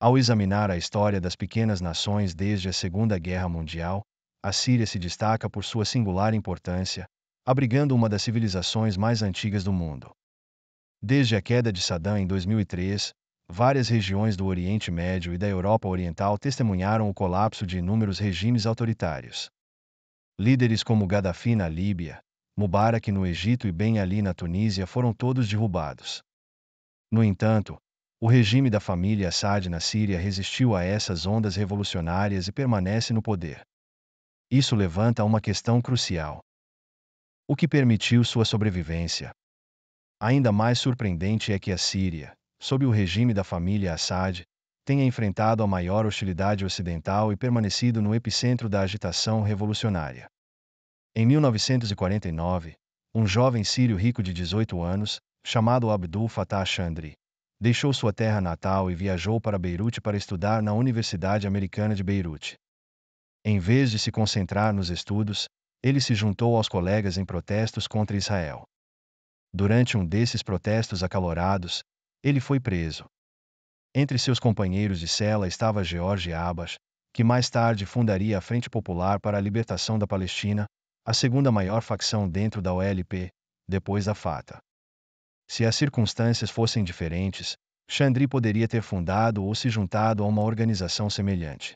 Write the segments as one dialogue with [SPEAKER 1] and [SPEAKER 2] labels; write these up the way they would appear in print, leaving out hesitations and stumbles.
[SPEAKER 1] Ao examinar a história das pequenas nações desde a Segunda Guerra Mundial, a Síria se destaca por sua singular importância, abrigando uma das civilizações mais antigas do mundo. Desde a queda de Saddam em 2003, várias regiões do Oriente Médio e da Europa Oriental testemunharam o colapso de inúmeros regimes autoritários. Líderes como Gaddafi na Líbia, Mubarak no Egito e Ben Ali na Tunísia foram todos derrubados. No entanto, o regime da família Assad na Síria resistiu a essas ondas revolucionárias e permanece no poder. Isso levanta uma questão crucial: o que permitiu sua sobrevivência? Ainda mais surpreendente é que a Síria, sob o regime da família Assad, tenha enfrentado a maior hostilidade ocidental e permanecido no epicentro da agitação revolucionária. Em 1949, um jovem sírio rico de 18 anos, chamado Abdul Fattah Chandri, deixou sua terra natal e viajou para Beirute para estudar na Universidade Americana de Beirute. Em vez de se concentrar nos estudos, ele se juntou aos colegas em protestos contra Israel. Durante um desses protestos acalorados, ele foi preso. Entre seus companheiros de cela estava George Abbas, que mais tarde fundaria a Frente Popular para a Libertação da Palestina, a segunda maior facção dentro da OLP, depois da Fatah. Se as circunstâncias fossem diferentes, Chandri poderia ter fundado ou se juntado a uma organização semelhante.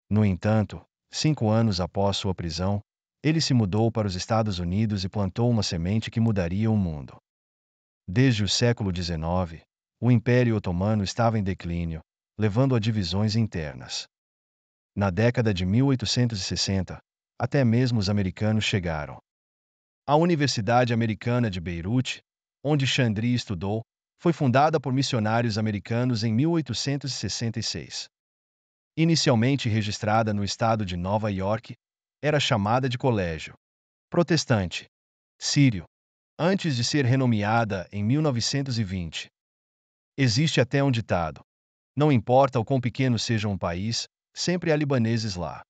[SPEAKER 1] No entanto, 5 anos após sua prisão, ele se mudou para os Estados Unidos e plantou uma semente que mudaria o mundo. Desde o século XIX, o Império Otomano estava em declínio, levando a divisões internas. Na década de 1860, até mesmo os americanos chegaram. A Universidade Americana de Beirute, onde Chandri estudou, foi fundada por missionários americanos em 1866. Inicialmente registrada no estado de Nova York, era chamada de Colégio Protestante Sírio, antes de ser renomeada em 1920. Existe até um ditado: não importa o quão pequeno seja um país, sempre há libaneses lá.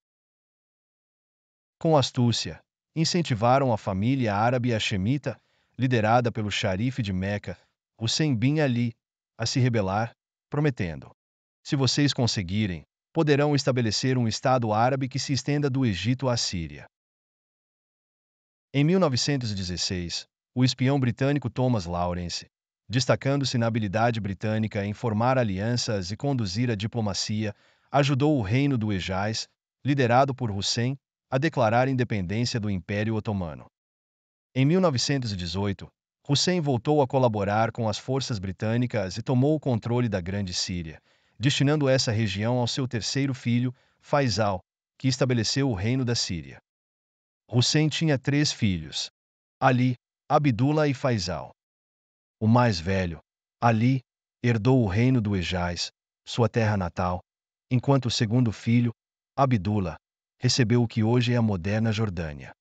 [SPEAKER 1] Com astúcia, incentivaram a família árabe hashemita, liderada pelo xerife de Meca, Hussein bin Ali, a se rebelar, prometendo: se vocês conseguirem, poderão estabelecer um Estado árabe que se estenda do Egito à Síria. Em 1916, o espião britânico Thomas Lawrence, destacando-se na habilidade britânica em formar alianças e conduzir a diplomacia, ajudou o Reino do Hejaz, liderado por Hussein, a declarar independência do Império Otomano. Em 1918, Hussein voltou a colaborar com as forças britânicas e tomou o controle da Grande Síria, destinando essa região ao seu terceiro filho, Faisal, que estabeleceu o Reino da Síria. Hussein tinha 3 filhos: Ali, Abdullah e Faisal. O mais velho, Ali, herdou o reino do Hejaz, sua terra natal, enquanto o segundo filho, Abdullah, recebeu o que hoje é a moderna Jordânia.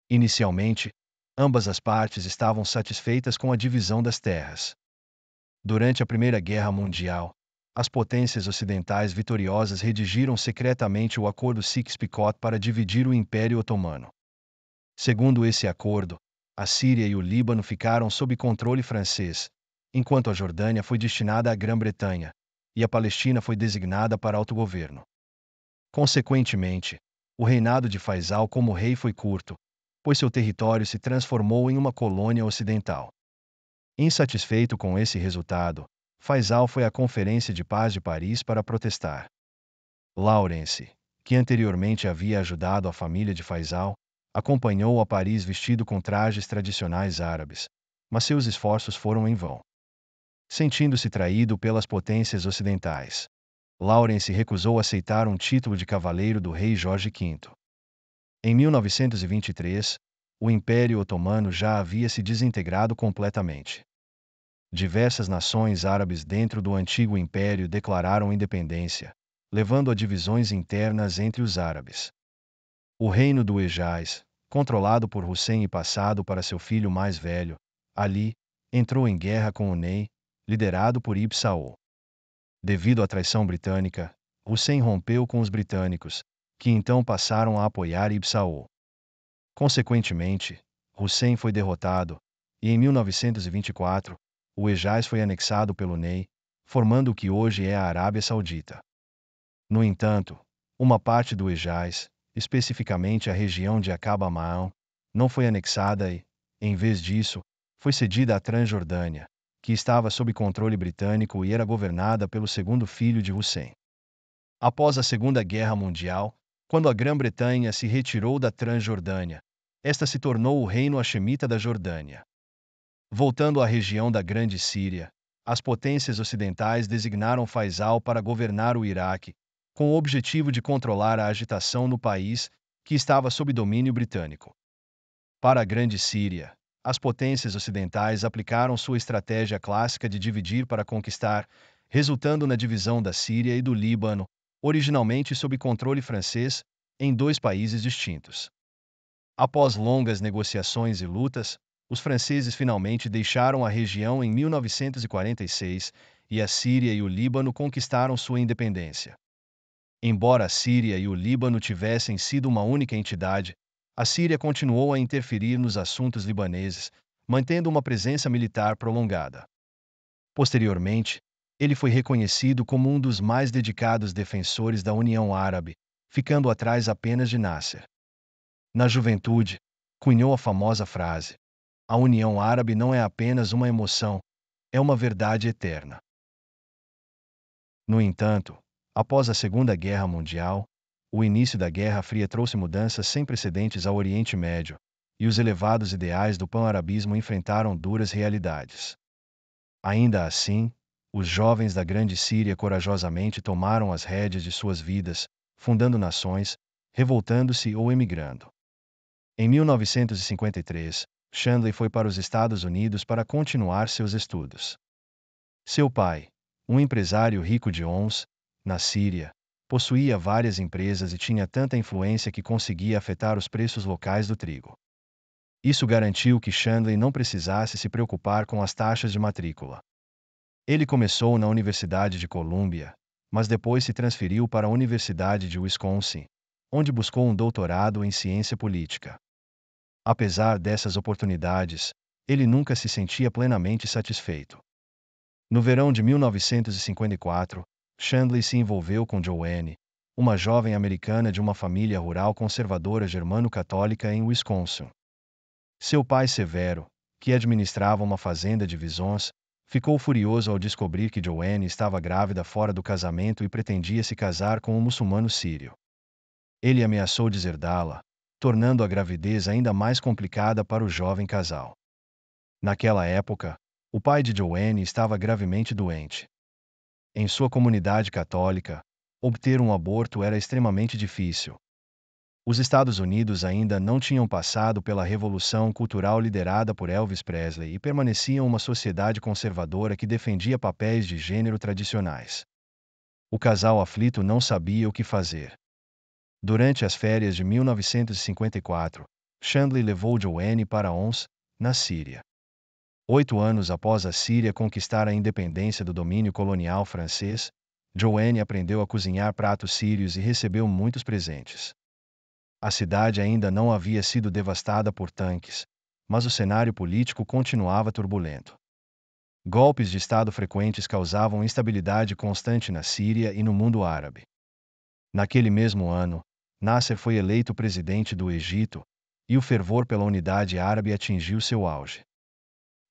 [SPEAKER 1] Inicialmente, ambas as partes estavam satisfeitas com a divisão das terras. Durante a Primeira Guerra Mundial, as potências ocidentais vitoriosas redigiram secretamente o Acordo Sykes-Picot para dividir o Império Otomano. Segundo esse acordo, a Síria e o Líbano ficaram sob controle francês, enquanto a Jordânia foi destinada à Grã-Bretanha, e a Palestina foi designada para autogoverno. Consequentemente, o reinado de Faisal como rei foi curto, pois seu território se transformou em uma colônia ocidental. Insatisfeito com esse resultado, Faisal foi à Conferência de Paz de Paris para protestar. Lawrence, que anteriormente havia ajudado a família de Faisal, acompanhou a Paris vestido com trajes tradicionais árabes, mas seus esforços foram em vão. Sentindo-se traído pelas potências ocidentais, Lawrence recusou aceitar um título de cavaleiro do rei Jorge V. Em 1923, o Império Otomano já havia se desintegrado completamente. Diversas nações árabes dentro do antigo império declararam independência, levando a divisões internas entre os árabes. O reino do Hejaz, controlado por Hussein e passado para seu filho mais velho, Ali, entrou em guerra com o Ney, liderado por Ibn Saud. Devido à traição britânica, Hussein rompeu com os britânicos, que então passaram a apoiar Ibn Saud. Consequentemente, Hussein foi derrotado, e em 1924, o Hejaz foi anexado pelo Ney, formando o que hoje é a Arábia Saudita. No entanto, uma parte do Hejaz, especificamente a região de Aqaba Ma'an, não foi anexada e, em vez disso, foi cedida à Transjordânia, que estava sob controle britânico e era governada pelo segundo filho de Hussein. Após a Segunda Guerra Mundial, quando a Grã-Bretanha se retirou da Transjordânia, esta se tornou o Reino Hashemita da Jordânia. Voltando à região da Grande Síria, as potências ocidentais designaram Faisal para governar o Iraque, com o objetivo de controlar a agitação no país, que estava sob domínio britânico. Para a Grande Síria, as potências ocidentais aplicaram sua estratégia clássica de dividir para conquistar, resultando na divisão da Síria e do Líbano, originalmente sob controle francês, em dois países distintos. Após longas negociações e lutas, os franceses finalmente deixaram a região em 1946 e a Síria e o Líbano conquistaram sua independência. Embora a Síria e o Líbano tivessem sido uma única entidade, a Síria continuou a interferir nos assuntos libaneses, mantendo uma presença militar prolongada. Posteriormente, ele foi reconhecido como um dos mais dedicados defensores da União Árabe, ficando atrás apenas de Nasser. Na juventude, cunhou a famosa frase: "A União Árabe não é apenas uma emoção, é uma verdade eterna." No entanto, após a Segunda Guerra Mundial, o início da Guerra Fria trouxe mudanças sem precedentes ao Oriente Médio, e os elevados ideais do pan-arabismo enfrentaram duras realidades. Ainda assim, os jovens da Grande Síria corajosamente tomaram as rédeas de suas vidas, fundando nações, revoltando-se ou emigrando. Em 1953, Shandley foi para os Estados Unidos para continuar seus estudos. Seu pai, um empresário rico de Homs, na Síria, possuía várias empresas e tinha tanta influência que conseguia afetar os preços locais do trigo. Isso garantiu que Shandley não precisasse se preocupar com as taxas de matrícula. Ele começou na Universidade de Columbia, mas depois se transferiu para a Universidade de Wisconsin, onde buscou um doutorado em ciência política. Apesar dessas oportunidades, ele nunca se sentia plenamente satisfeito. No verão de 1954, Shandley se envolveu com Joanne, uma jovem americana de uma família rural conservadora germano-católica em Wisconsin. Seu pai Severo, que administrava uma fazenda de visons, ficou furioso ao descobrir que Joanne estava grávida fora do casamento e pretendia se casar com um muçulmano sírio. Ele ameaçou deserdá-la, tornando a gravidez ainda mais complicada para o jovem casal. Naquela época, o pai de Joanne estava gravemente doente. Em sua comunidade católica, obter um aborto era extremamente difícil. Os Estados Unidos ainda não tinham passado pela revolução cultural liderada por Elvis Presley e permaneciam uma sociedade conservadora que defendia papéis de gênero tradicionais. O casal aflito não sabia o que fazer. Durante as férias de 1954, Shandley levou Joanne para Homs, na Síria. 8 anos após a Síria conquistar a independência do domínio colonial francês, Joanne aprendeu a cozinhar pratos sírios e recebeu muitos presentes. A cidade ainda não havia sido devastada por tanques, mas o cenário político continuava turbulento. Golpes de Estado frequentes causavam instabilidade constante na Síria e no mundo árabe. Naquele mesmo ano, Nasser foi eleito presidente do Egito, e o fervor pela unidade árabe atingiu seu auge.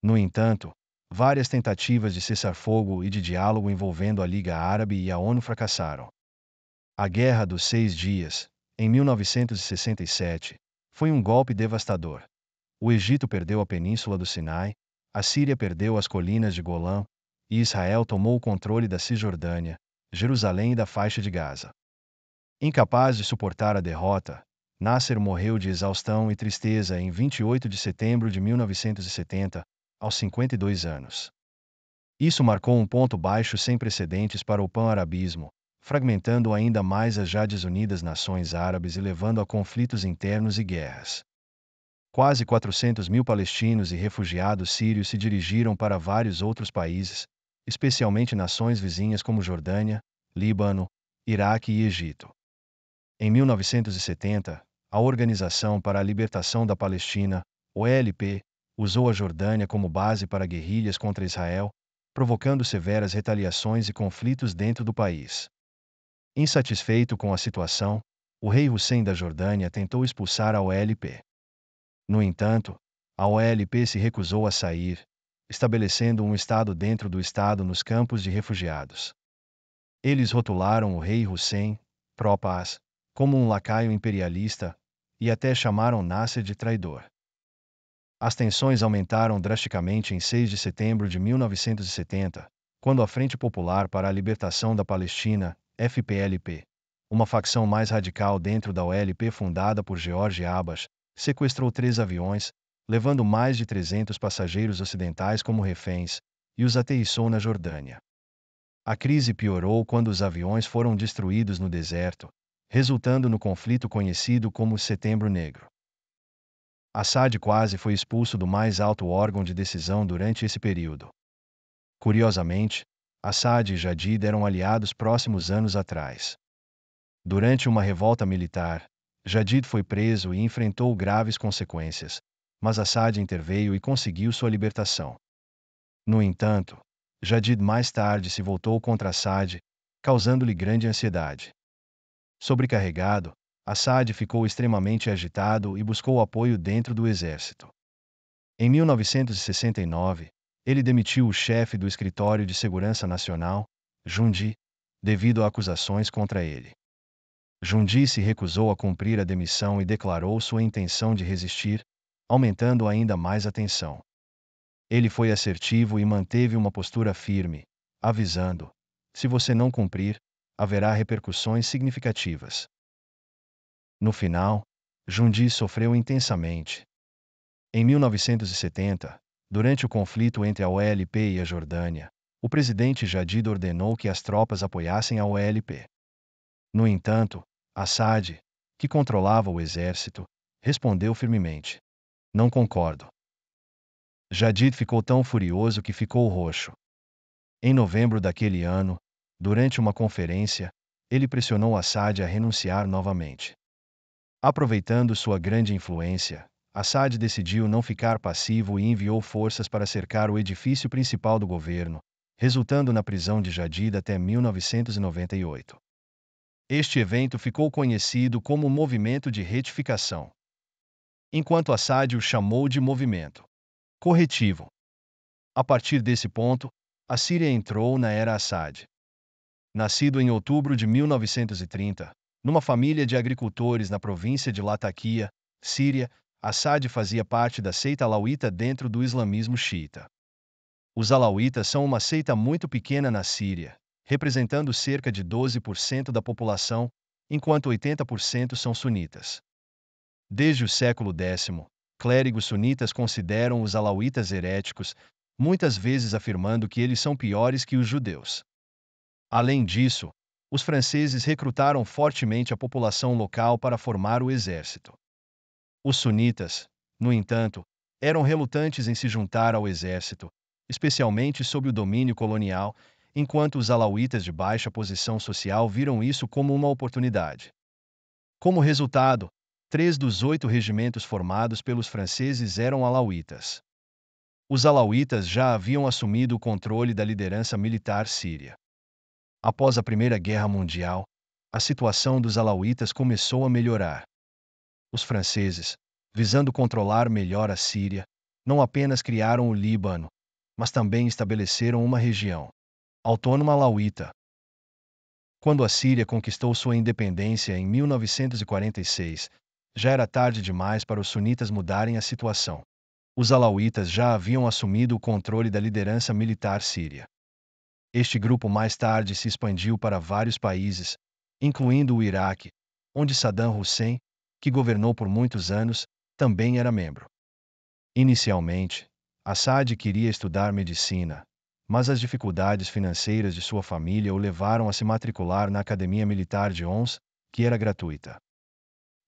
[SPEAKER 1] No entanto, várias tentativas de cessar-fogo e de diálogo envolvendo a Liga Árabe e a ONU fracassaram. A Guerra dos 6 Dias, em 1967, foi um golpe devastador. O Egito perdeu a península do Sinai, a Síria perdeu as colinas de Golã, e Israel tomou o controle da Cisjordânia, Jerusalém e da faixa de Gaza. Incapaz de suportar a derrota, Nasser morreu de exaustão e tristeza em 28 de setembro de 1970, aos 52 anos. Isso marcou um ponto baixo sem precedentes para o pan-arabismo, fragmentando ainda mais as já desunidas nações árabes e levando a conflitos internos e guerras. Quase 400 mil palestinos e refugiados sírios se dirigiram para vários outros países, especialmente nações vizinhas como Jordânia, Líbano, Iraque e Egito. Em 1970, a Organização para a Libertação da Palestina, OLP, usou a Jordânia como base para guerrilhas contra Israel, provocando severas retaliações e conflitos dentro do país. Insatisfeito com a situação, o rei Hussein da Jordânia tentou expulsar a OLP. No entanto, a OLP se recusou a sair, estabelecendo um estado dentro do estado nos campos de refugiados. Eles rotularam o rei Hussein, pró-paz, como um lacaio imperialista, e até chamaram Nasser de traidor. As tensões aumentaram drasticamente em 6 de setembro de 1970, quando a Frente Popular para a Libertação da Palestina, FPLP, uma facção mais radical dentro da OLP fundada por George Abbas, sequestrou 3 aviões, levando mais de 300 passageiros ocidentais como reféns, e os aterrissou na Jordânia. A crise piorou quando os aviões foram destruídos no deserto, resultando no conflito conhecido como Setembro Negro. Assad quase foi expulso do mais alto órgão de decisão durante esse período. Curiosamente, Assad e Jadid eram aliados próximos anos atrás. Durante uma revolta militar, Jadid foi preso e enfrentou graves consequências, mas Assad interveio e conseguiu sua libertação. No entanto, Jadid mais tarde se voltou contra Assad, causando-lhe grande ansiedade. Sobrecarregado, Assad ficou extremamente agitado e buscou apoio dentro do exército. Em 1969, ele demitiu o chefe do Escritório de Segurança Nacional, Jundi, devido a acusações contra ele. Jundi se recusou a cumprir a demissão e declarou sua intenção de resistir, aumentando ainda mais a tensão. Ele foi assertivo e manteve uma postura firme, avisando: se você não cumprir, haverá repercussões significativas. No final, Jundi sofreu intensamente. Em 1970, durante o conflito entre a OLP e a Jordânia, o presidente Jadid ordenou que as tropas apoiassem a OLP. No entanto, Assad, que controlava o exército, respondeu firmemente: não concordo. Jadid ficou tão furioso que ficou roxo. Em novembro daquele ano, durante uma conferência, ele pressionou Assad a renunciar novamente. Aproveitando sua grande influência, Assad decidiu não ficar passivo e enviou forças para cercar o edifício principal do governo, resultando na prisão de Jadid até 1998. Este evento ficou conhecido como o Movimento de Retificação, enquanto Assad o chamou de Movimento Corretivo. A partir desse ponto, a Síria entrou na era Assad. Nascido em outubro de 1930, numa família de agricultores na província de Lataquia, Síria, Assad fazia parte da seita alauíta dentro do islamismo xiita. Os alauítas são uma seita muito pequena na Síria, representando cerca de 12% da população, enquanto 80% são sunitas. Desde o século X, clérigos sunitas consideram os alauítas heréticos, muitas vezes afirmando que eles são piores que os judeus. Além disso, os franceses recrutaram fortemente a população local para formar o exército. Os sunitas, no entanto, eram relutantes em se juntar ao exército, especialmente sob o domínio colonial, enquanto os alauítas de baixa posição social viram isso como uma oportunidade. Como resultado, 3 dos 8 regimentos formados pelos franceses eram alauítas. Os alauítas já haviam assumido o controle da liderança militar síria. Após a Primeira Guerra Mundial, a situação dos alauítas começou a melhorar. Os franceses, visando controlar melhor a Síria, não apenas criaram o Líbano, mas também estabeleceram uma região autônoma alauíta. Quando a Síria conquistou sua independência em 1946, já era tarde demais para os sunitas mudarem a situação. Os alauítas já haviam assumido o controle da liderança militar síria. Este grupo mais tarde se expandiu para vários países, incluindo o Iraque, onde Saddam Hussein, que governou por muitos anos, também era membro. Inicialmente, Assad queria estudar medicina, mas as dificuldades financeiras de sua família o levaram a se matricular na Academia Militar de Ons, que era gratuita.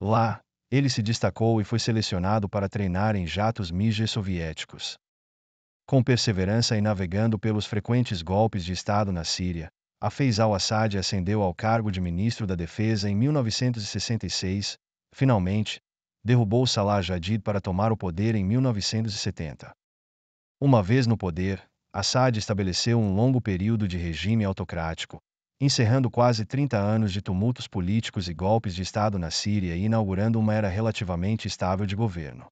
[SPEAKER 1] Lá, ele se destacou e foi selecionado para treinar em jatos MiG soviéticos. Com perseverança e navegando pelos frequentes golpes de Estado na Síria, Hafez al-Assad ascendeu ao cargo de ministro da Defesa em 1966. Finalmente, derrubou Salah Jadid para tomar o poder em 1970. Uma vez no poder, Assad estabeleceu um longo período de regime autocrático, encerrando quase 30 anos de tumultos políticos e golpes de Estado na Síria e inaugurando uma era relativamente estável de governo.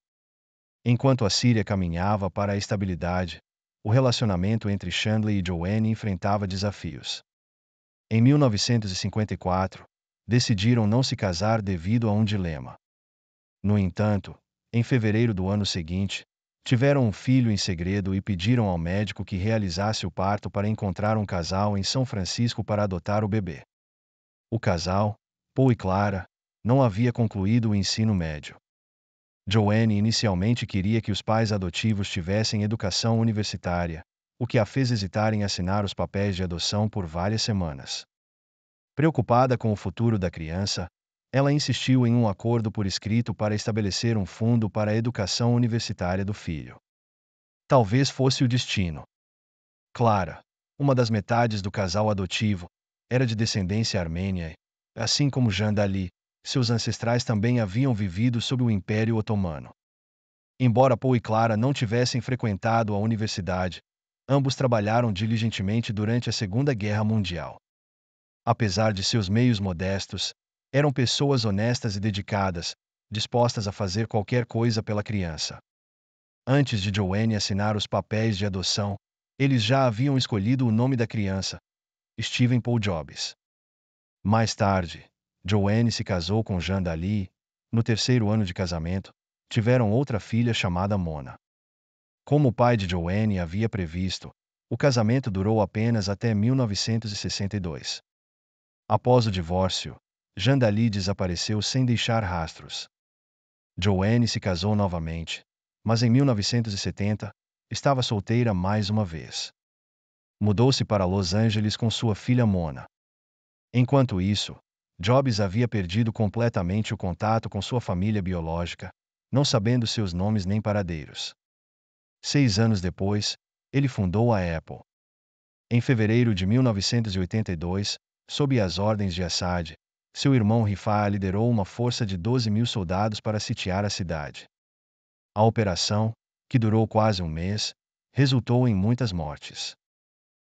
[SPEAKER 1] Enquanto a Síria caminhava para a estabilidade, o relacionamento entre Chandler e Joanne enfrentava desafios. Em 1954, decidiram não se casar devido a um dilema. No entanto, em fevereiro do ano seguinte, tiveram um filho em segredo e pediram ao médico que realizasse o parto para encontrar um casal em São Francisco para adotar o bebê. O casal, Paul e Clara, não havia concluído o ensino médio. Joanne inicialmente queria que os pais adotivos tivessem educação universitária, o que a fez hesitar em assinar os papéis de adoção por várias semanas. Preocupada com o futuro da criança, ela insistiu em um acordo por escrito para estabelecer um fundo para a educação universitária do filho. Talvez fosse o destino. Clara, uma das metades do casal adotivo, era de descendência armênia e, assim como Jean Dali, seus ancestrais também haviam vivido sob o Império Otomano. Embora Paul e Clara não tivessem frequentado a universidade, ambos trabalharam diligentemente durante a Segunda Guerra Mundial. Apesar de seus meios modestos, eram pessoas honestas e dedicadas, dispostas a fazer qualquer coisa pela criança. Antes de Joanne assinar os papéis de adoção, eles já haviam escolhido o nome da criança, Stephen Paul Jobs. Mais tarde, Joanne se casou com Jean Dali e, no terceiro ano de casamento, tiveram outra filha chamada Mona. Como o pai de Joanne havia previsto, o casamento durou apenas até 1962. Após o divórcio, Jean Dali desapareceu sem deixar rastros. Joanne se casou novamente, mas em 1970, estava solteira mais uma vez. Mudou-se para Los Angeles com sua filha Mona. Enquanto isso, Jobs havia perdido completamente o contato com sua família biológica, não sabendo seus nomes nem paradeiros. 6 anos depois, ele fundou a Apple. Em fevereiro de 1982, sob as ordens de Assad, seu irmão Rifaa liderou uma força de 12.000 soldados para sitiar a cidade. A operação, que durou quase um mês, resultou em muitas mortes.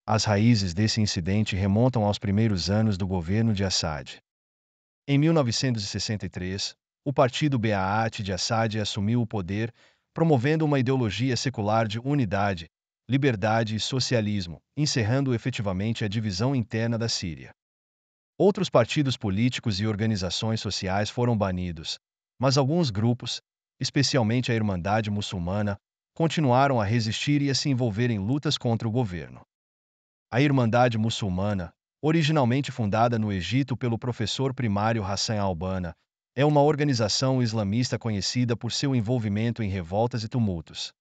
[SPEAKER 1] As raízes desse incidente remontam aos primeiros anos do governo de Assad. Em 1963, o partido Baath de Assad assumiu o poder, promovendo uma ideologia secular de unidade, liberdade e socialismo, encerrando efetivamente a divisão interna da Síria. Outros partidos políticos e organizações sociais foram banidos, mas alguns grupos, especialmente a Irmandade Muçulmana, continuaram a resistir e a se envolver em lutas contra o governo. A Irmandade Muçulmana, originalmente fundada no Egito pelo professor primário Hassan al-Banna, é uma organização islamista conhecida por seu envolvimento em revoltas e tumultos.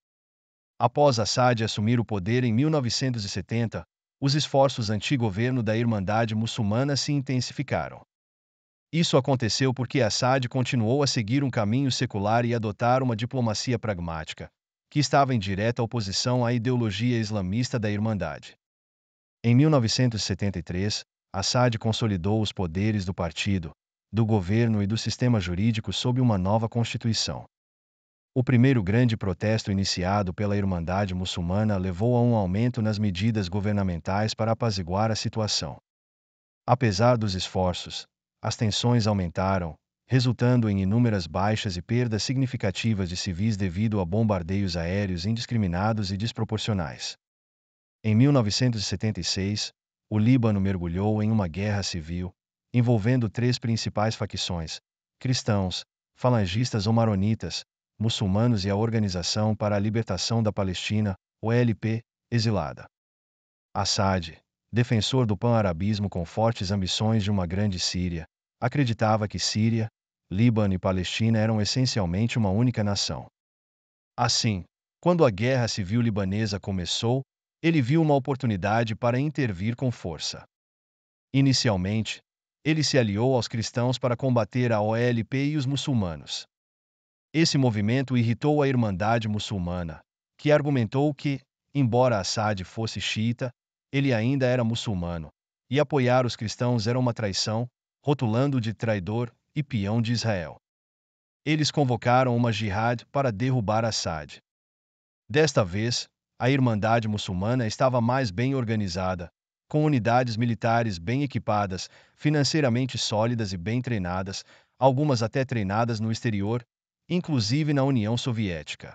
[SPEAKER 1] Após Assad assumir o poder em 1970, os esforços anti-governo da Irmandade Muçulmana se intensificaram. Isso aconteceu porque Assad continuou a seguir um caminho secular e adotar uma diplomacia pragmática, que estava em direta oposição à ideologia islamista da Irmandade. Em 1973, Assad consolidou os poderes do partido, do governo e do sistema jurídico sob uma nova constituição. O primeiro grande protesto iniciado pela Irmandade Muçulmana levou a um aumento nas medidas governamentais para apaziguar a situação. Apesar dos esforços, as tensões aumentaram, resultando em inúmeras baixas e perdas significativas de civis devido a bombardeios aéreos indiscriminados e desproporcionais. Em 1976, o Líbano mergulhou em uma guerra civil, envolvendo 3 principais facções: cristãos, falangistas ou maronitas, muçulmanos e a Organização para a Libertação da Palestina, OLP, exilada. Assad, defensor do pan-arabismo com fortes ambições de uma grande Síria, acreditava que Síria, Líbano e Palestina eram essencialmente uma única nação. Assim, quando a Guerra Civil Libanesa começou, ele viu uma oportunidade para intervir com força. Inicialmente, ele se aliou aos cristãos para combater a OLP e os muçulmanos. Esse movimento irritou a Irmandade Muçulmana, que argumentou que, embora Assad fosse xiita, ele ainda era muçulmano, e apoiar os cristãos era uma traição, rotulando-o de traidor e peão de Israel. Eles convocaram uma jihad para derrubar Assad. Desta vez, A Irmandade Muçulmana estava mais bem organizada, com unidades militares bem equipadas, financeiramente sólidas e bem treinadas, algumas até treinadas no exterior, inclusive na União Soviética.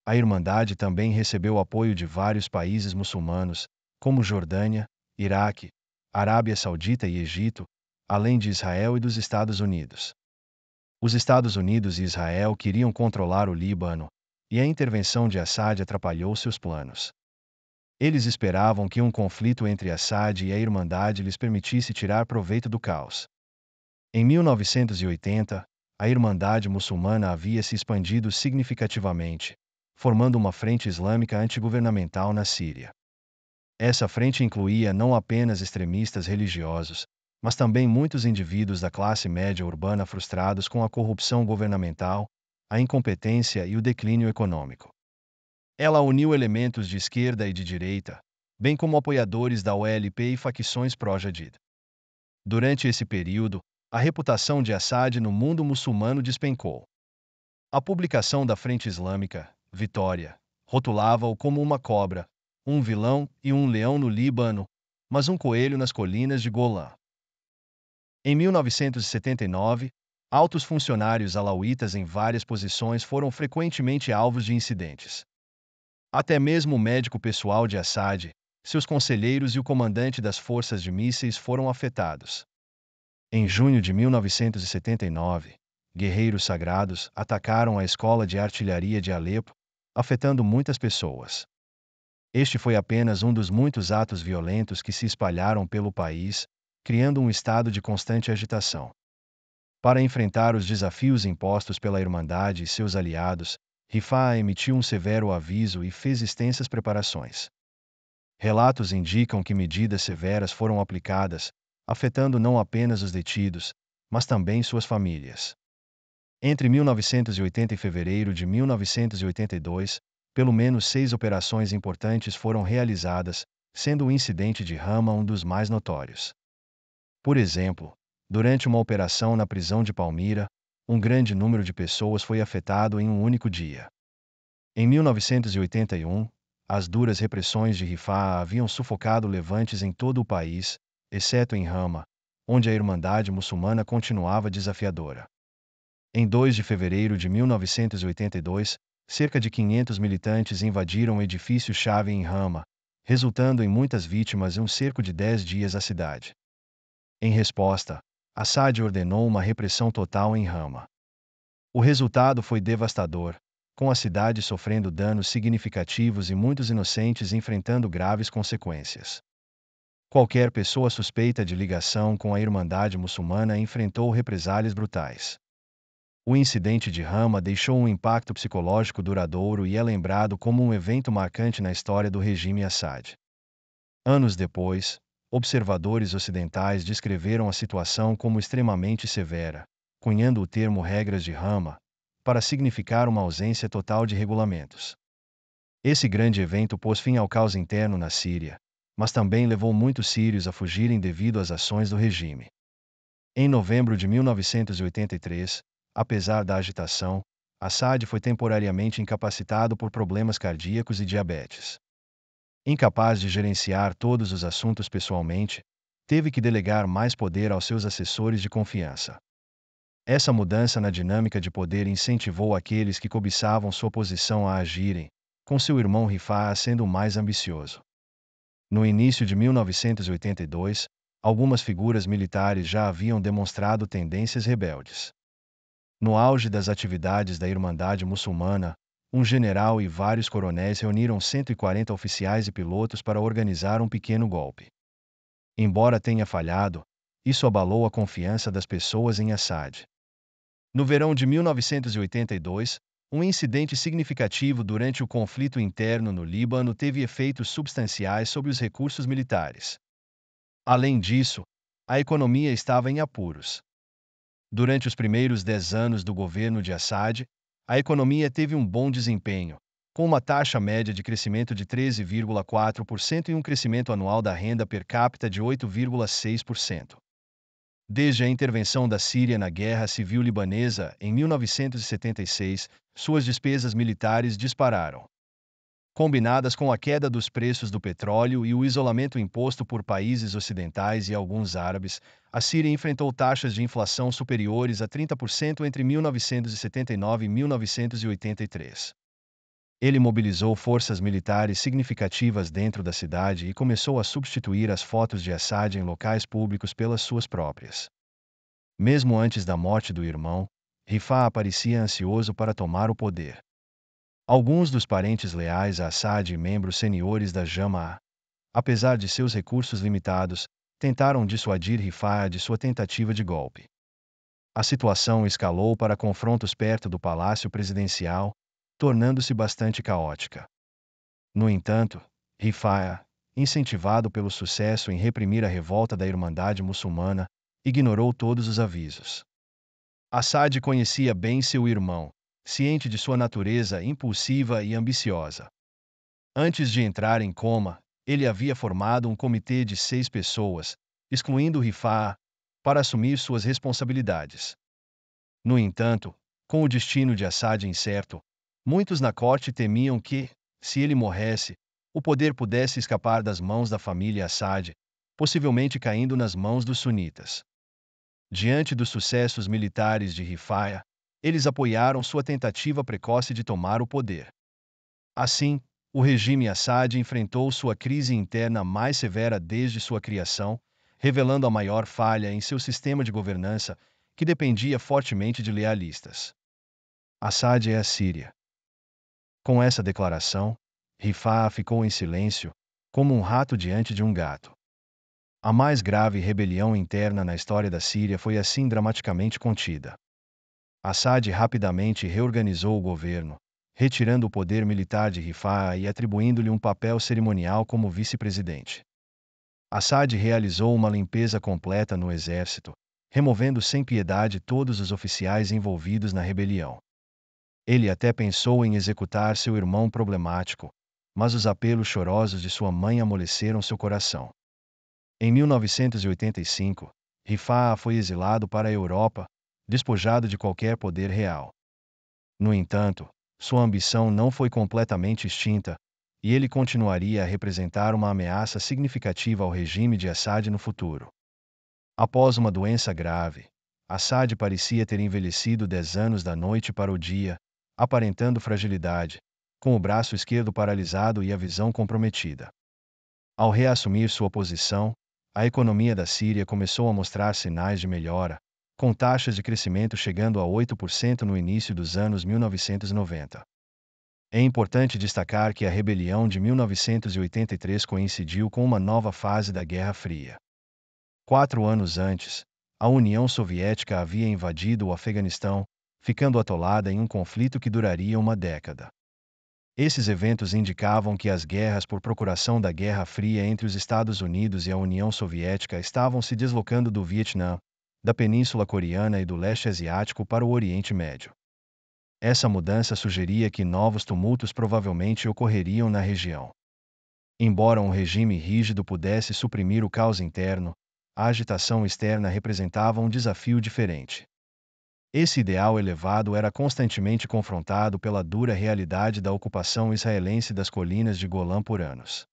[SPEAKER 1] A Irmandade também recebeu apoio de vários países muçulmanos, como Jordânia, Iraque, Arábia Saudita e Egito, além de Israel e dos Estados Unidos. Os Estados Unidos e Israel queriam controlar o Líbano, e a intervenção de Assad atrapalhou seus planos. Eles esperavam que um conflito entre Assad e a Irmandade lhes permitisse tirar proveito do caos. Em 1980, a Irmandade Muçulmana havia se expandido significativamente, formando uma frente islâmica antigovernamental na Síria. Essa frente incluía não apenas extremistas religiosos, mas também muitos indivíduos da classe média urbana frustrados com a corrupção governamental, a incompetência e o declínio econômico. Ela uniu elementos de esquerda e de direita, bem como apoiadores da OLP e facções pró-Jadid. Durante esse período, a reputação de Assad no mundo muçulmano despencou. A publicação da Frente Islâmica, Vitória, rotulava-o como uma cobra, um vilão e um leão no Líbano, mas um coelho nas colinas de Golã. Em 1979, altos funcionários alauítas em várias posições foram frequentemente alvos de incidentes. Até mesmo o médico pessoal de Assad, seus conselheiros e o comandante das forças de mísseis foram afetados. Em junho de 1979, guerreiros sagrados atacaram a escola de artilharia de Alepo, afetando muitas pessoas. Este foi apenas um dos muitos atos violentos que se espalharam pelo país, criando um estado de constante agitação. Para enfrentar os desafios impostos pela Irmandade e seus aliados, Rifaa emitiu um severo aviso e fez extensas preparações. Relatos indicam que medidas severas foram aplicadas, afetando não apenas os detidos, mas também suas famílias. Entre 1980 e fevereiro de 1982, pelo menos 6 operações importantes foram realizadas, sendo o incidente de Hama um dos mais notórios. Por exemplo, durante uma operação na prisão de Palmira, um grande número de pessoas foi afetado em um único dia. Em 1981, as duras repressões de Rifaa haviam sufocado levantes em todo o país, exceto em Hama, onde a Irmandade Muçulmana continuava desafiadora. Em 2 de fevereiro de 1982, cerca de 500 militantes invadiram um edifício-chave em Hama, resultando em muitas vítimas e um cerco de 10 dias à cidade. Em resposta, Assad ordenou uma repressão total em Hama. O resultado foi devastador, com a cidade sofrendo danos significativos e muitos inocentes enfrentando graves consequências. Qualquer pessoa suspeita de ligação com a Irmandade Muçulmana enfrentou represálias brutais. O incidente de Hama deixou um impacto psicológico duradouro e é lembrado como um evento marcante na história do regime Assad. Anos depois, observadores ocidentais descreveram a situação como extremamente severa, cunhando o termo regras de Hama, para significar uma ausência total de regulamentos. Esse grande evento pôs fim ao caos interno na Síria, mas também levou muitos sírios a fugirem devido às ações do regime. Em novembro de 1983, apesar da agitação, Assad foi temporariamente incapacitado por problemas cardíacos e diabetes. Incapaz de gerenciar todos os assuntos pessoalmente, teve que delegar mais poder aos seus assessores de confiança. Essa mudança na dinâmica de poder incentivou aqueles que cobiçavam sua posição a agirem, com seu irmão Rifaa sendo o mais ambicioso. No início de 1982, algumas figuras militares já haviam demonstrado tendências rebeldes. No auge das atividades da Irmandade Muçulmana, um general e vários coronéis reuniram 140 oficiais e pilotos para organizar um pequeno golpe. Embora tenha falhado, isso abalou a confiança das pessoas em Assad. No verão de 1982, um incidente significativo durante o conflito interno no Líbano teve efeitos substanciais sobre os recursos militares. Além disso, a economia estava em apuros. Durante os primeiros 10 anos do governo de Assad, a economia teve um bom desempenho, com uma taxa média de crescimento de 13,4% e um crescimento anual da renda per capita de 8,6%. Desde a intervenção da Síria na Guerra Civil Libanesa, em 1976, suas despesas militares dispararam. Combinadas com a queda dos preços do petróleo e o isolamento imposto por países ocidentais e alguns árabes, a Síria enfrentou taxas de inflação superiores a 30% entre 1979 e 1983. Ele mobilizou forças militares significativas dentro da cidade e começou a substituir as fotos de Assad em locais públicos pelas suas próprias. Mesmo antes da morte do irmão, Rifaa parecia ansioso para tomar o poder. Alguns dos parentes leais a Assad e membros seniores da Jama'a, apesar de seus recursos limitados, tentaram dissuadir Rifaa de sua tentativa de golpe. A situação escalou para confrontos perto do palácio presidencial, tornando-se bastante caótica. No entanto, Rifaa, incentivado pelo sucesso em reprimir a revolta da Irmandade Muçulmana, ignorou todos os avisos. Assad conhecia bem seu irmão, ciente de sua natureza impulsiva e ambiciosa. Antes de entrar em coma, ele havia formado um comitê de 6 pessoas, excluindo Rifaa, para assumir suas responsabilidades. No entanto, com o destino de Assad incerto, muitos na corte temiam que, se ele morresse, o poder pudesse escapar das mãos da família Assad, possivelmente caindo nas mãos dos sunitas. Diante dos sucessos militares de Rifaa, eles apoiaram sua tentativa precoce de tomar o poder. Assim, o regime Assad enfrentou sua crise interna mais severa desde sua criação, revelando a maior falha em seu sistema de governança, que dependia fortemente de lealistas. Assad é a Síria. Com essa declaração, Rifaa ficou em silêncio, como um rato diante de um gato. A mais grave rebelião interna na história da Síria foi assim dramaticamente contida. Assad rapidamente reorganizou o governo, retirando o poder militar de Rifaa e atribuindo-lhe um papel cerimonial como vice-presidente. Assad realizou uma limpeza completa no exército, removendo sem piedade todos os oficiais envolvidos na rebelião. Ele até pensou em executar seu irmão problemático, mas os apelos chorosos de sua mãe amoleceram seu coração. Em 1985, Rifaa foi exilado para a Europa, despojado de qualquer poder real. No entanto, sua ambição não foi completamente extinta, e ele continuaria a representar uma ameaça significativa ao regime de Assad no futuro. Após uma doença grave, Assad parecia ter envelhecido 10 anos da noite para o dia, aparentando fragilidade, com o braço esquerdo paralisado e a visão comprometida. Ao reassumir sua posição, a economia da Síria começou a mostrar sinais de melhora, com taxas de crescimento chegando a 8% no início dos anos 1990. É importante destacar que a rebelião de 1983 coincidiu com uma nova fase da Guerra Fria. 4 anos antes, a União Soviética havia invadido o Afeganistão, ficando atolada em um conflito que duraria uma década. Esses eventos indicavam que as guerras por procuração da Guerra Fria entre os Estados Unidos e a União Soviética estavam se deslocando do Vietnã, da Península Coreana e do Leste Asiático para o Oriente Médio. Essa mudança sugeria que novos tumultos provavelmente ocorreriam na região. Embora um regime rígido pudesse suprimir o caos interno, a agitação externa representava um desafio diferente. Esse ideal elevado era constantemente confrontado pela dura realidade da ocupação israelense das colinas de Golã por anos.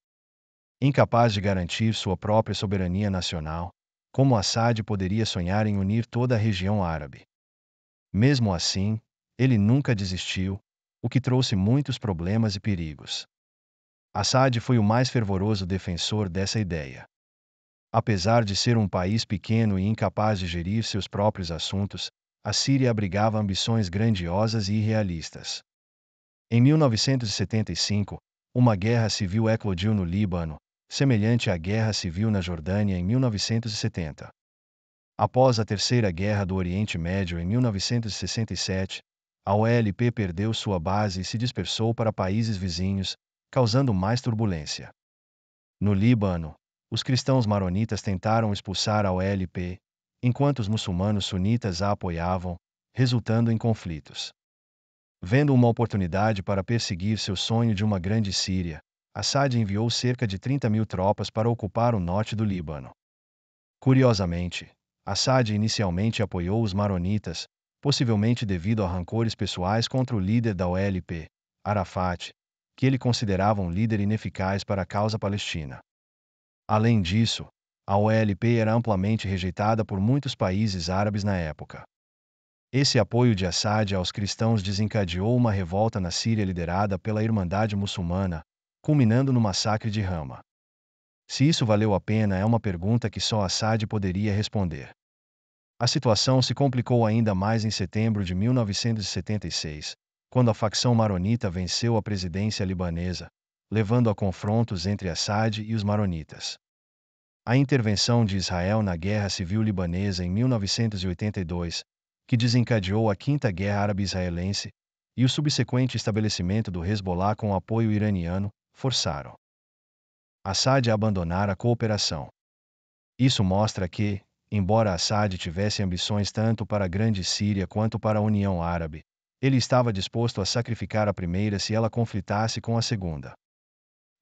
[SPEAKER 1] Incapaz de garantir sua própria soberania nacional, como Assad poderia sonhar em unir toda a região árabe? Mesmo assim, ele nunca desistiu, o que trouxe muitos problemas e perigos. Assad foi o mais fervoroso defensor dessa ideia. Apesar de ser um país pequeno e incapaz de gerir seus próprios assuntos, a Síria abrigava ambições grandiosas e irrealistas. Em 1975, uma guerra civil eclodiu no Líbano, semelhante à guerra civil na Jordânia em 1970. Após a Terceira Guerra do Oriente Médio em 1967, a OLP perdeu sua base e se dispersou para países vizinhos, causando mais turbulência. No Líbano, os cristãos maronitas tentaram expulsar a OLP, enquanto os muçulmanos sunitas a apoiavam, resultando em conflitos. Vendo uma oportunidade para perseguir seu sonho de uma grande Síria, Assad enviou cerca de 30.000 tropas para ocupar o norte do Líbano. Curiosamente, Assad inicialmente apoiou os maronitas, possivelmente devido a rancores pessoais contra o líder da OLP, Arafat, que ele considerava um líder ineficaz para a causa palestina. Além disso, a OLP era amplamente rejeitada por muitos países árabes na época. Esse apoio de Assad aos cristãos desencadeou uma revolta na Síria liderada pela Irmandade Muçulmana, culminando no massacre de Hama. Se isso valeu a pena é uma pergunta que só Assad poderia responder. A situação se complicou ainda mais em setembro de 1976, quando a facção maronita venceu a presidência libanesa, levando a confrontos entre Assad e os maronitas. A intervenção de Israel na Guerra Civil Libanesa em 1982, que desencadeou a Quinta Guerra Árabe-Israelense, e o subsequente estabelecimento do Hezbollah com apoio iraniano, forçaram Assad a abandonar a cooperação. Isso mostra que, embora Assad tivesse ambições tanto para a Grande Síria quanto para a União Árabe, ele estava disposto a sacrificar a primeira se ela conflitasse com a segunda.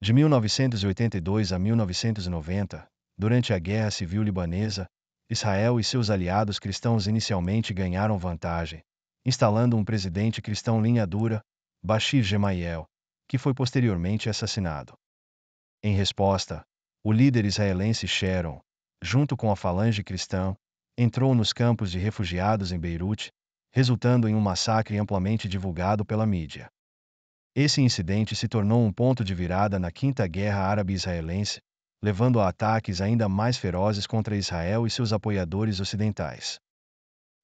[SPEAKER 1] De 1982 a 1990, durante a Guerra Civil Libanesa, Israel e seus aliados cristãos inicialmente ganharam vantagem, instalando um presidente cristão linha dura, Bashir Gemayel, que foi posteriormente assassinado. Em resposta, o líder israelense Sharon, junto com a falange cristã, entrou nos campos de refugiados em Beirute, resultando em um massacre amplamente divulgado pela mídia. Esse incidente se tornou um ponto de virada na Quinta Guerra Árabe-Israelense, levando a ataques ainda mais ferozes contra Israel e seus apoiadores ocidentais.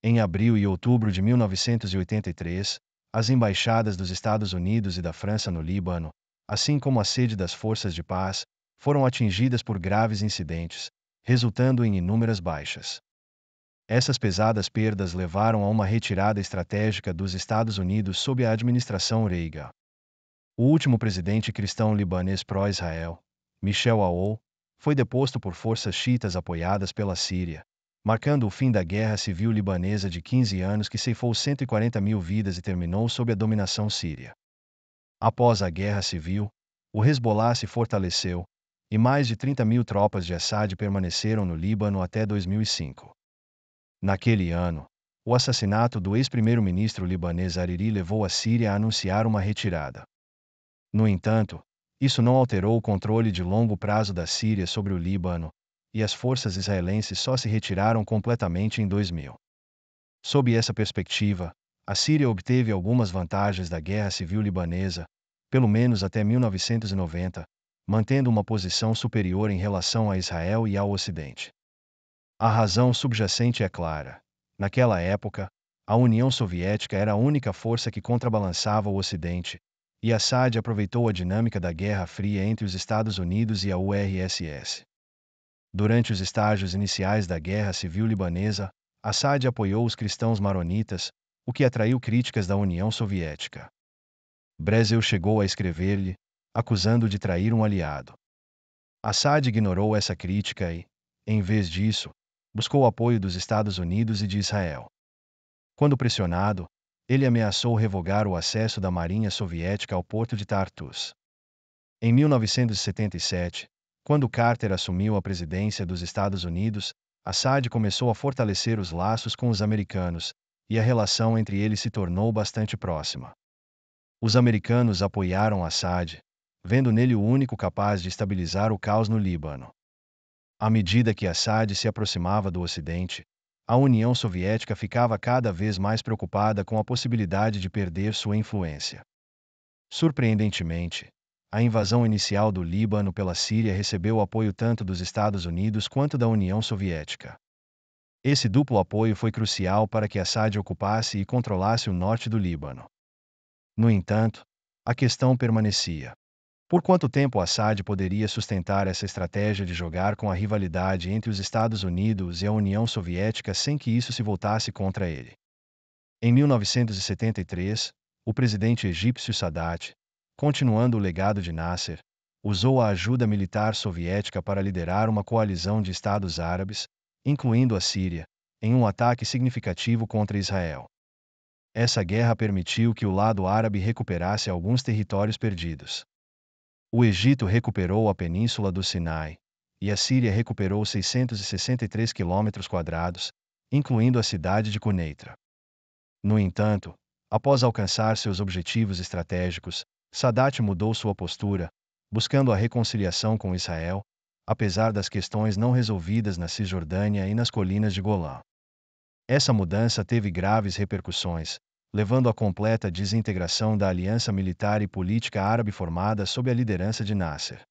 [SPEAKER 1] Em abril e outubro de 1983, as embaixadas dos Estados Unidos e da França no Líbano, assim como a sede das forças de paz, foram atingidas por graves incidentes, resultando em inúmeras baixas. Essas pesadas perdas levaram a uma retirada estratégica dos Estados Unidos sob a administração Reagan. O último presidente cristão libanês pró-Israel, Michel Aoun, foi deposto por forças xiitas apoiadas pela Síria, marcando o fim da Guerra Civil Libanesa de 15 anos que ceifou 140 mil vidas e terminou sob a dominação síria. Após a Guerra Civil, o Hezbollah se fortaleceu, e mais de 30 mil tropas de Assad permaneceram no Líbano até 2005. Naquele ano, o assassinato do ex-primeiro-ministro libanês Hariri levou a Síria a anunciar uma retirada. No entanto, isso não alterou o controle de longo prazo da Síria sobre o Líbano, e as forças israelenses só se retiraram completamente em 2000. Sob essa perspectiva, a Síria obteve algumas vantagens da Guerra Civil Libanesa, pelo menos até 1990, mantendo uma posição superior em relação a Israel e ao Ocidente. A razão subjacente é clara. Naquela época, a União Soviética era a única força que contrabalançava o Ocidente, e Assad aproveitou a dinâmica da Guerra Fria entre os Estados Unidos e a URSS. Durante os estágios iniciais da Guerra Civil Libanesa, Assad apoiou os cristãos maronitas, o que atraiu críticas da União Soviética. Brezel chegou a escrever-lhe, acusando-o de trair um aliado. Assad ignorou essa crítica e, em vez disso, buscou o apoio dos Estados Unidos e de Israel. Quando pressionado, ele ameaçou revogar o acesso da Marinha Soviética ao porto de Tartus. Em 1977, quando Carter assumiu a presidência dos Estados Unidos, Assad começou a fortalecer os laços com os americanos, e a relação entre eles se tornou bastante próxima. Os americanos apoiaram Assad, vendo nele o único capaz de estabilizar o caos no Líbano. À medida que Assad se aproximava do Ocidente, a União Soviética ficava cada vez mais preocupada com a possibilidade de perder sua influência. Surpreendentemente, a invasão inicial do Líbano pela Síria recebeu apoio tanto dos Estados Unidos quanto da União Soviética. Esse duplo apoio foi crucial para que Assad ocupasse e controlasse o norte do Líbano. No entanto, a questão permanecia. Por quanto tempo Assad poderia sustentar essa estratégia de jogar com a rivalidade entre os Estados Unidos e a União Soviética sem que isso se voltasse contra ele? Em 1973, o presidente egípcio Sadat, continuando o legado de Nasser, usou a ajuda militar soviética para liderar uma coalizão de estados árabes, incluindo a Síria, em um ataque significativo contra Israel. Essa guerra permitiu que o lado árabe recuperasse alguns territórios perdidos. O Egito recuperou a península do Sinai, e a Síria recuperou 663 km², incluindo a cidade de Quneitra. No entanto, após alcançar seus objetivos estratégicos, Sadat mudou sua postura, buscando a reconciliação com Israel, apesar das questões não resolvidas na Cisjordânia e nas colinas de Golã. Essa mudança teve graves repercussões, levando à completa desintegração da aliança militar e política árabe formada sob a liderança de Nasser.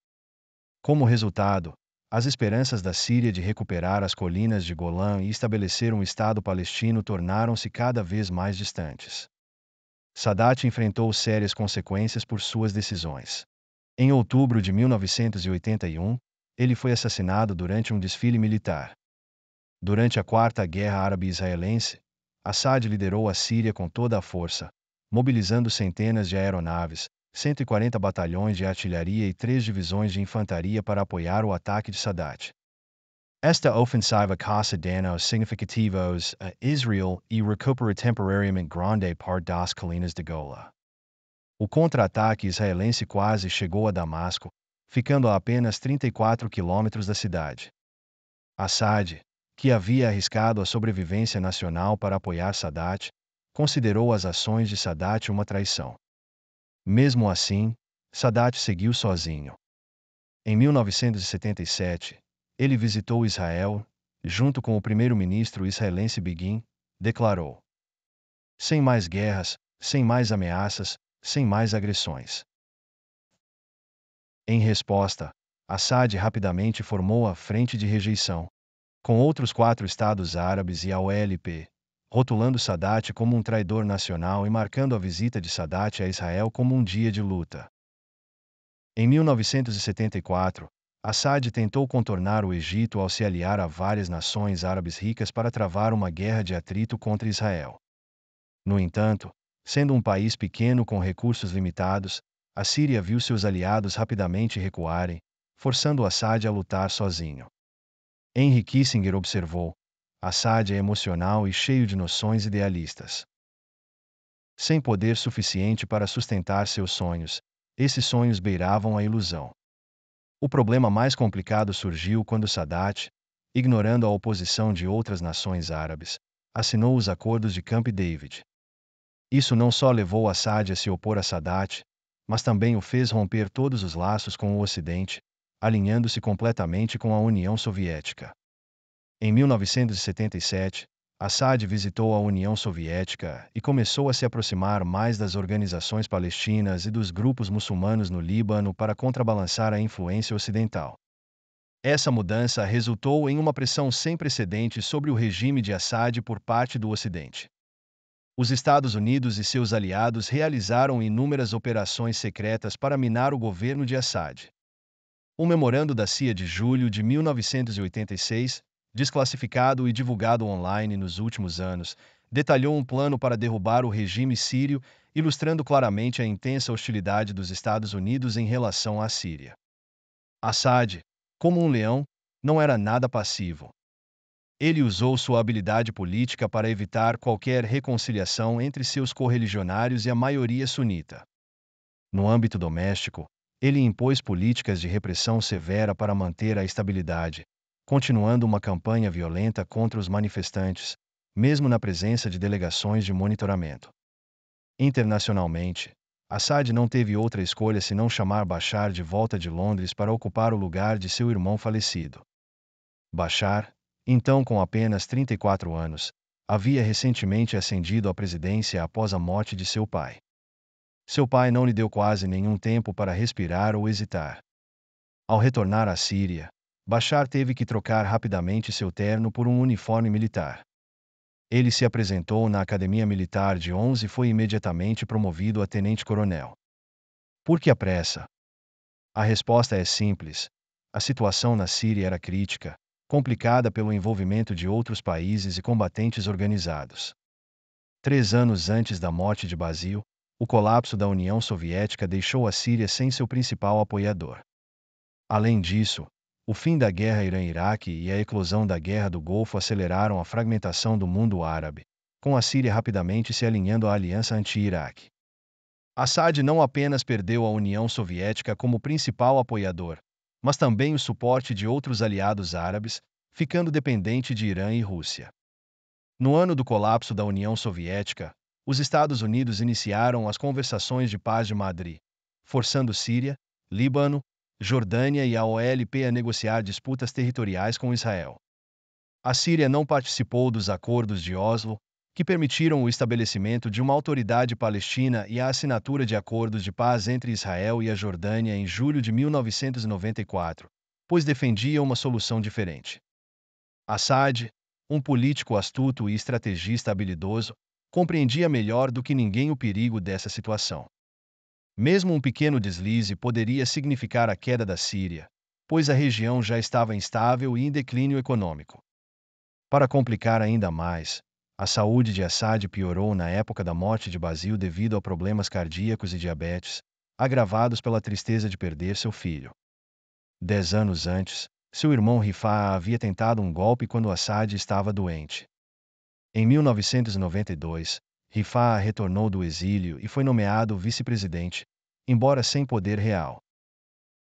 [SPEAKER 1] Como resultado, as esperanças da Síria de recuperar as colinas de Golã e estabelecer um Estado palestino tornaram-se cada vez mais distantes. Sadat enfrentou sérias consequências por suas decisões. Em outubro de 1981, ele foi assassinado durante um desfile militar. Durante a Quarta Guerra Árabe-Israelense, Assad liderou a Síria com toda a força, mobilizando centenas de aeronaves, 140 batalhões de artilharia e 3 divisões de infantaria para apoiar o ataque de Sadat. Esta ofensiva causou danos significativos a Israel e recuperou temporariamente grande parte das colinas de Golã. O contra-ataque israelense quase chegou a Damasco, ficando a apenas 34 quilômetros da cidade. Assad, que havia arriscado a sobrevivência nacional para apoiar Sadat, considerou as ações de Sadat uma traição. Mesmo assim, Sadat seguiu sozinho. Em 1977, ele visitou Israel, junto com o primeiro-ministro israelense Begin, declarou: "Sem mais guerras, sem mais ameaças, sem mais agressões." Em resposta, Assad rapidamente formou a Frente de Rejeição, com outros 4 estados árabes e a OLP, rotulando Sadat como um traidor nacional e marcando a visita de Sadat a Israel como um dia de luta. Em 1974, Assad tentou contornar o Egito ao se aliar a várias nações árabes ricas para travar uma guerra de atrito contra Israel. No entanto, sendo um país pequeno com recursos limitados, a Síria viu seus aliados rapidamente recuarem, forçando Assad a lutar sozinho. Henry Kissinger observou: "Assad é emocional e cheio de noções idealistas. Sem poder suficiente para sustentar seus sonhos, esses sonhos beiravam a ilusão." O problema mais complicado surgiu quando Sadat, ignorando a oposição de outras nações árabes, assinou os acordos de Camp David. Isso não só levou Assad a se opor a Sadat, mas também o fez romper todos os laços com o Ocidente, alinhando-se completamente com a União Soviética. Em 1977, Assad visitou a União Soviética e começou a se aproximar mais das organizações palestinas e dos grupos muçulmanos no Líbano para contrabalançar a influência ocidental. Essa mudança resultou em uma pressão sem precedentes sobre o regime de Assad por parte do Ocidente. Os Estados Unidos e seus aliados realizaram inúmeras operações secretas para minar o governo de Assad. Um memorando da CIA de julho de 1986, desclassificado e divulgado online nos últimos anos, detalhou um plano para derrubar o regime sírio, ilustrando claramente a intensa hostilidade dos Estados Unidos em relação à Síria. Assad, como um leão, não era nada passivo. Ele usou sua habilidade política para evitar qualquer reconciliação entre seus correligionários e a maioria sunita. No âmbito doméstico, ele impôs políticas de repressão severa para manter a estabilidade, continuando uma campanha violenta contra os manifestantes, mesmo na presença de delegações de monitoramento. Internacionalmente, Assad não teve outra escolha senão chamar Bashar de volta de Londres para ocupar o lugar de seu irmão falecido. Bashar, então com apenas 34 anos, havia recentemente ascendido à presidência após a morte de seu pai. Seu pai não lhe deu quase nenhum tempo para respirar ou hesitar. Ao retornar à Síria, Bashar teve que trocar rapidamente seu terno por um uniforme militar. Ele se apresentou na Academia Militar de 11 e foi imediatamente promovido a tenente-coronel. Por que a pressa? A resposta é simples: a situação na Síria era crítica, complicada pelo envolvimento de outros países e combatentes organizados. 3 anos antes da morte de Basile, o colapso da União Soviética deixou a Síria sem seu principal apoiador. Além disso, o fim da guerra Irã-Iraque e a eclosão da Guerra do Golfo aceleraram a fragmentação do mundo árabe, com a Síria rapidamente se alinhando à aliança anti-Iraque. Assad não apenas perdeu a União Soviética como principal apoiador, mas também o suporte de outros aliados árabes, ficando dependente de Irã e Rússia. No ano do colapso da União Soviética, os Estados Unidos iniciaram as Conversações de Paz de Madrid, forçando Síria, Líbano, Jordânia e a OLP a negociar disputas territoriais com Israel. A Síria não participou dos acordos de Oslo, que permitiram o estabelecimento de uma autoridade palestina e a assinatura de acordos de paz entre Israel e a Jordânia em julho de 1994, pois defendia uma solução diferente. Assad, um político astuto e estrategista habilidoso, compreendia melhor do que ninguém o perigo dessa situação. Mesmo um pequeno deslize poderia significar a queda da Síria, pois a região já estava instável e em declínio econômico. Para complicar ainda mais, a saúde de Assad piorou na época da morte de Basil devido a problemas cardíacos e diabetes, agravados pela tristeza de perder seu filho. 10 anos antes, seu irmão Rifaa havia tentado um golpe quando Assad estava doente. Em 1992, Rifaa retornou do exílio e foi nomeado vice-presidente, embora sem poder real.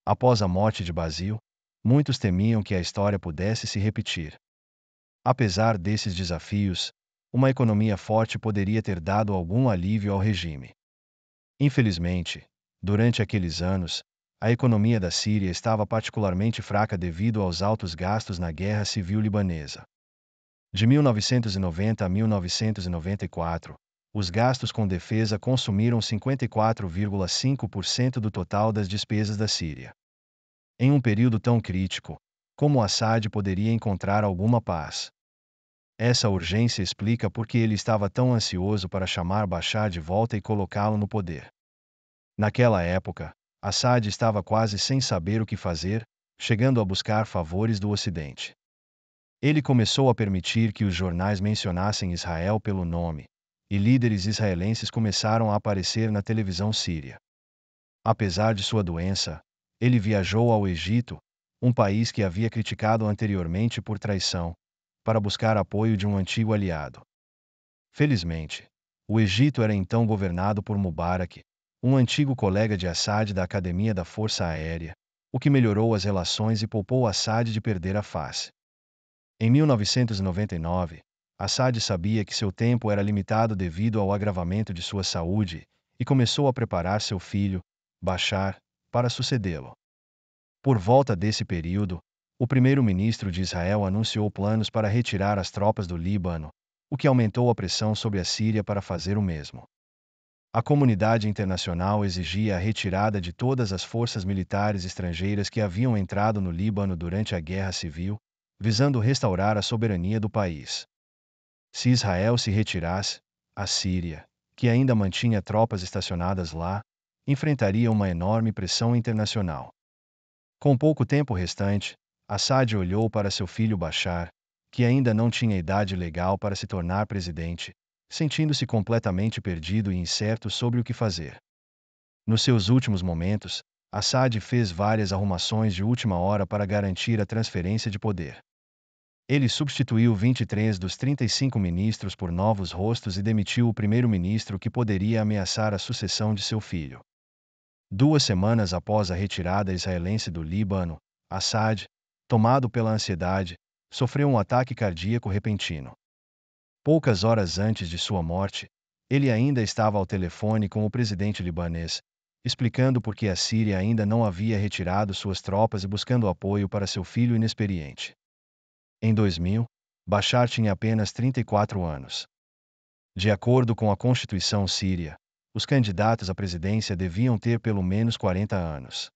[SPEAKER 1] Após a morte de Basil, muitos temiam que a história pudesse se repetir. Apesar desses desafios, uma economia forte poderia ter dado algum alívio ao regime. Infelizmente, durante aqueles anos, a economia da Síria estava particularmente fraca devido aos altos gastos na Guerra Civil Libanesa. De 1990 a 1994, os gastos com defesa consumiram 54,5% do total das despesas da Síria. Em um período tão crítico, como Assad poderia encontrar alguma paz? Essa urgência explica por que ele estava tão ansioso para chamar Bashar de volta e colocá-lo no poder. Naquela época, Assad estava quase sem saber o que fazer, chegando a buscar favores do Ocidente. Ele começou a permitir que os jornais mencionassem Israel pelo nome, e líderes israelenses começaram a aparecer na televisão síria. Apesar de sua doença, ele viajou ao Egito, um país que havia criticado anteriormente por traição, para buscar apoio de um antigo aliado. Felizmente, o Egito era então governado por Mubarak, um antigo colega de Assad da Academia da Força Aérea, o que melhorou as relações e poupou Assad de perder a face. Em 1999, Assad sabia que seu tempo era limitado devido ao agravamento de sua saúde e começou a preparar seu filho, Bashar, para sucedê-lo. Por volta desse período, o primeiro-ministro de Israel anunciou planos para retirar as tropas do Líbano, o que aumentou a pressão sobre a Síria para fazer o mesmo. A comunidade internacional exigia a retirada de todas as forças militares estrangeiras que haviam entrado no Líbano durante a Guerra Civil, visando restaurar a soberania do país. Se Israel se retirasse, a Síria, que ainda mantinha tropas estacionadas lá, enfrentaria uma enorme pressão internacional. Com pouco tempo restante, Assad olhou para seu filho Bashar, que ainda não tinha idade legal para se tornar presidente, sentindo-se completamente perdido e incerto sobre o que fazer. Nos seus últimos momentos, Assad fez várias arrumações de última hora para garantir a transferência de poder. Ele substituiu 23 dos 35 ministros por novos rostos e demitiu o primeiro-ministro que poderia ameaçar a sucessão de seu filho. 2 semanas após a retirada israelense do Líbano, Assad, tomado pela ansiedade, sofreu um ataque cardíaco repentino. Poucas horas antes de sua morte, ele ainda estava ao telefone com o presidente libanês, explicando por que a Síria ainda não havia retirado suas tropas e buscando apoio para seu filho inexperiente. Em 2000, Bashar tinha apenas 34 anos. De acordo com a Constituição síria, os candidatos à presidência deviam ter pelo menos 40 anos.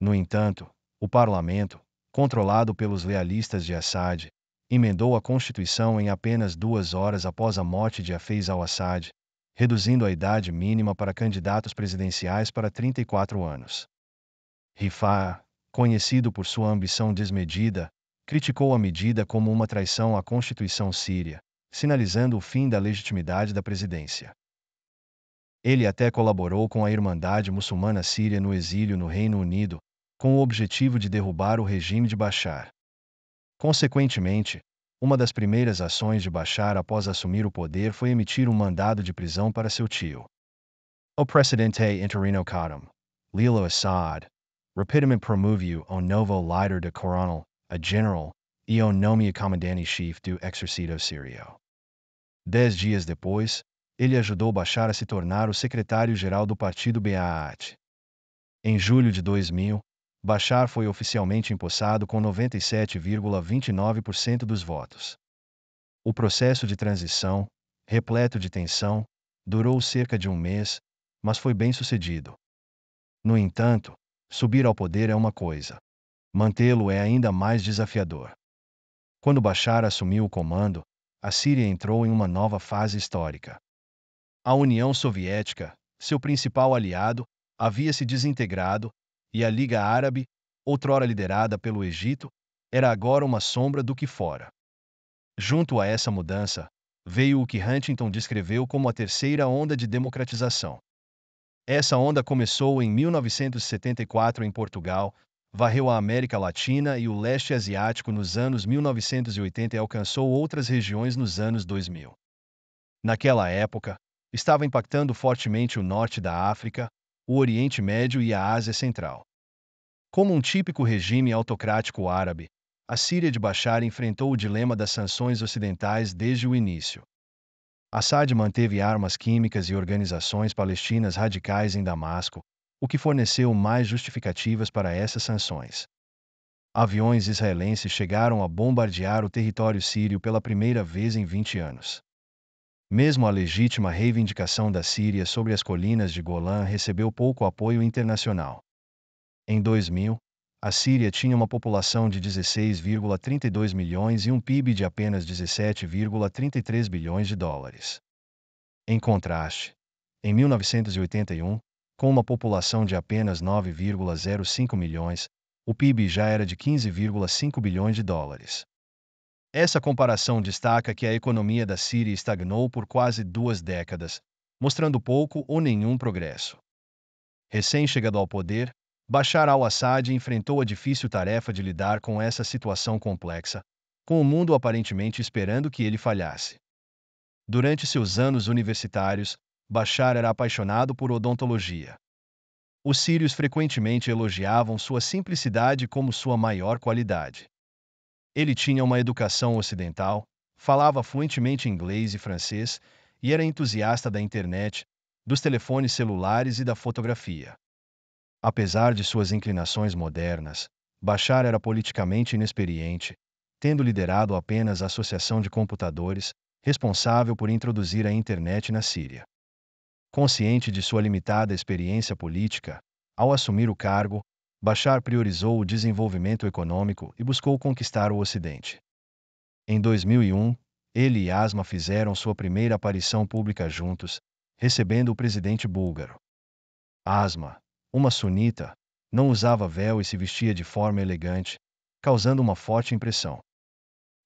[SPEAKER 1] No entanto, o parlamento, controlado pelos lealistas de Assad, emendou a Constituição em apenas 2 horas após a morte de Hafez al-Assad, reduzindo a idade mínima para candidatos presidenciais para 34 anos. Rifaa, conhecido por sua ambição desmedida, criticou a medida como uma traição à Constituição síria, sinalizando o fim da legitimidade da presidência. Ele até colaborou com a Irmandade Muçulmana Síria no exílio no Reino Unido, com o objetivo de derrubar o regime de Bashar. Consequentemente, uma das primeiras ações de Bashar após assumir o poder foi emitir um mandado de prisão para seu tio. O presidente interino Qadim, Lilo Assad, rapidamente promoveu o novo líder de coronel a general e o nome comandante-chefe do exército sírio. 10 dias depois, ele ajudou Bashar a se tornar o secretário-geral do partido Ba'ath. Em julho de 2000, Bashar foi oficialmente empossado com 97,29% dos votos. O processo de transição, repleto de tensão, durou cerca de um mês, mas foi bem sucedido. No entanto, subir ao poder é uma coisa. Mantê-lo é ainda mais desafiador. Quando Bashar assumiu o comando, a Síria entrou em uma nova fase histórica. A União Soviética, seu principal aliado, havia se desintegrado, e a Liga Árabe, outrora liderada pelo Egito, era agora uma sombra do que fora. Junto a essa mudança, veio o que Huntington descreveu como a terceira onda de democratização. Essa onda começou em 1974 em Portugal, varreu a América Latina e o leste asiático nos anos 1980 e alcançou outras regiões nos anos 2000. Naquela época, estava impactando fortemente o norte da África, o Oriente Médio e a Ásia Central. Como um típico regime autocrático árabe, a Síria de Bashar enfrentou o dilema das sanções ocidentais desde o início. Assad manteve armas químicas e organizações palestinas radicais em Damasco, o que forneceu mais justificativas para essas sanções. Aviões israelenses chegaram a bombardear o território sírio pela primeira vez em 20 anos. Mesmo a legítima reivindicação da Síria sobre as colinas de Golã recebeu pouco apoio internacional. Em 2000, a Síria tinha uma população de 16,32 milhões e um PIB de apenas 17,33 bilhões de dólares. Em contraste, em 1981, com uma população de apenas 9,05 milhões, o PIB já era de 15,5 bilhões de dólares. Essa comparação destaca que a economia da Síria estagnou por quase 2 décadas, mostrando pouco ou nenhum progresso. Recém-chegado ao poder, Bashar al-Assad enfrentou a difícil tarefa de lidar com essa situação complexa, com o mundo aparentemente esperando que ele falhasse. Durante seus anos universitários, Bashar era apaixonado por odontologia. Os sírios frequentemente elogiavam sua simplicidade como sua maior qualidade. Ele tinha uma educação ocidental, falava fluentemente inglês e francês e era entusiasta da internet, dos telefones celulares e da fotografia. Apesar de suas inclinações modernas, Bashar era politicamente inexperiente, tendo liderado apenas a Associação de Computadores, responsável por introduzir a internet na Síria. Consciente de sua limitada experiência política, ao assumir o cargo, Bashar priorizou o desenvolvimento econômico e buscou conquistar o Ocidente. Em 2001, ele e Asma fizeram sua primeira aparição pública juntos, recebendo o presidente búlgaro. Asma, uma sunita, não usava véu e se vestia de forma elegante, causando uma forte impressão.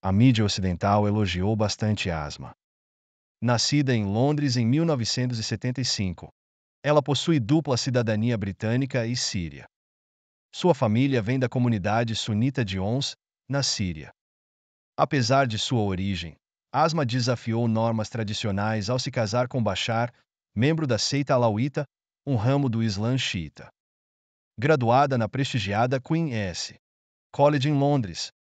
[SPEAKER 1] A mídia ocidental elogiou bastante Asma. Nascida em Londres em 1975, ela possui dupla cidadania britânica e síria. Sua família vem da comunidade sunita de Homs, na Síria. Apesar de sua origem, Asma desafiou normas tradicionais ao se casar com Bashar, membro da seita alauíta, um ramo do Islã xiita. Graduada na prestigiada Queen's College em Londres,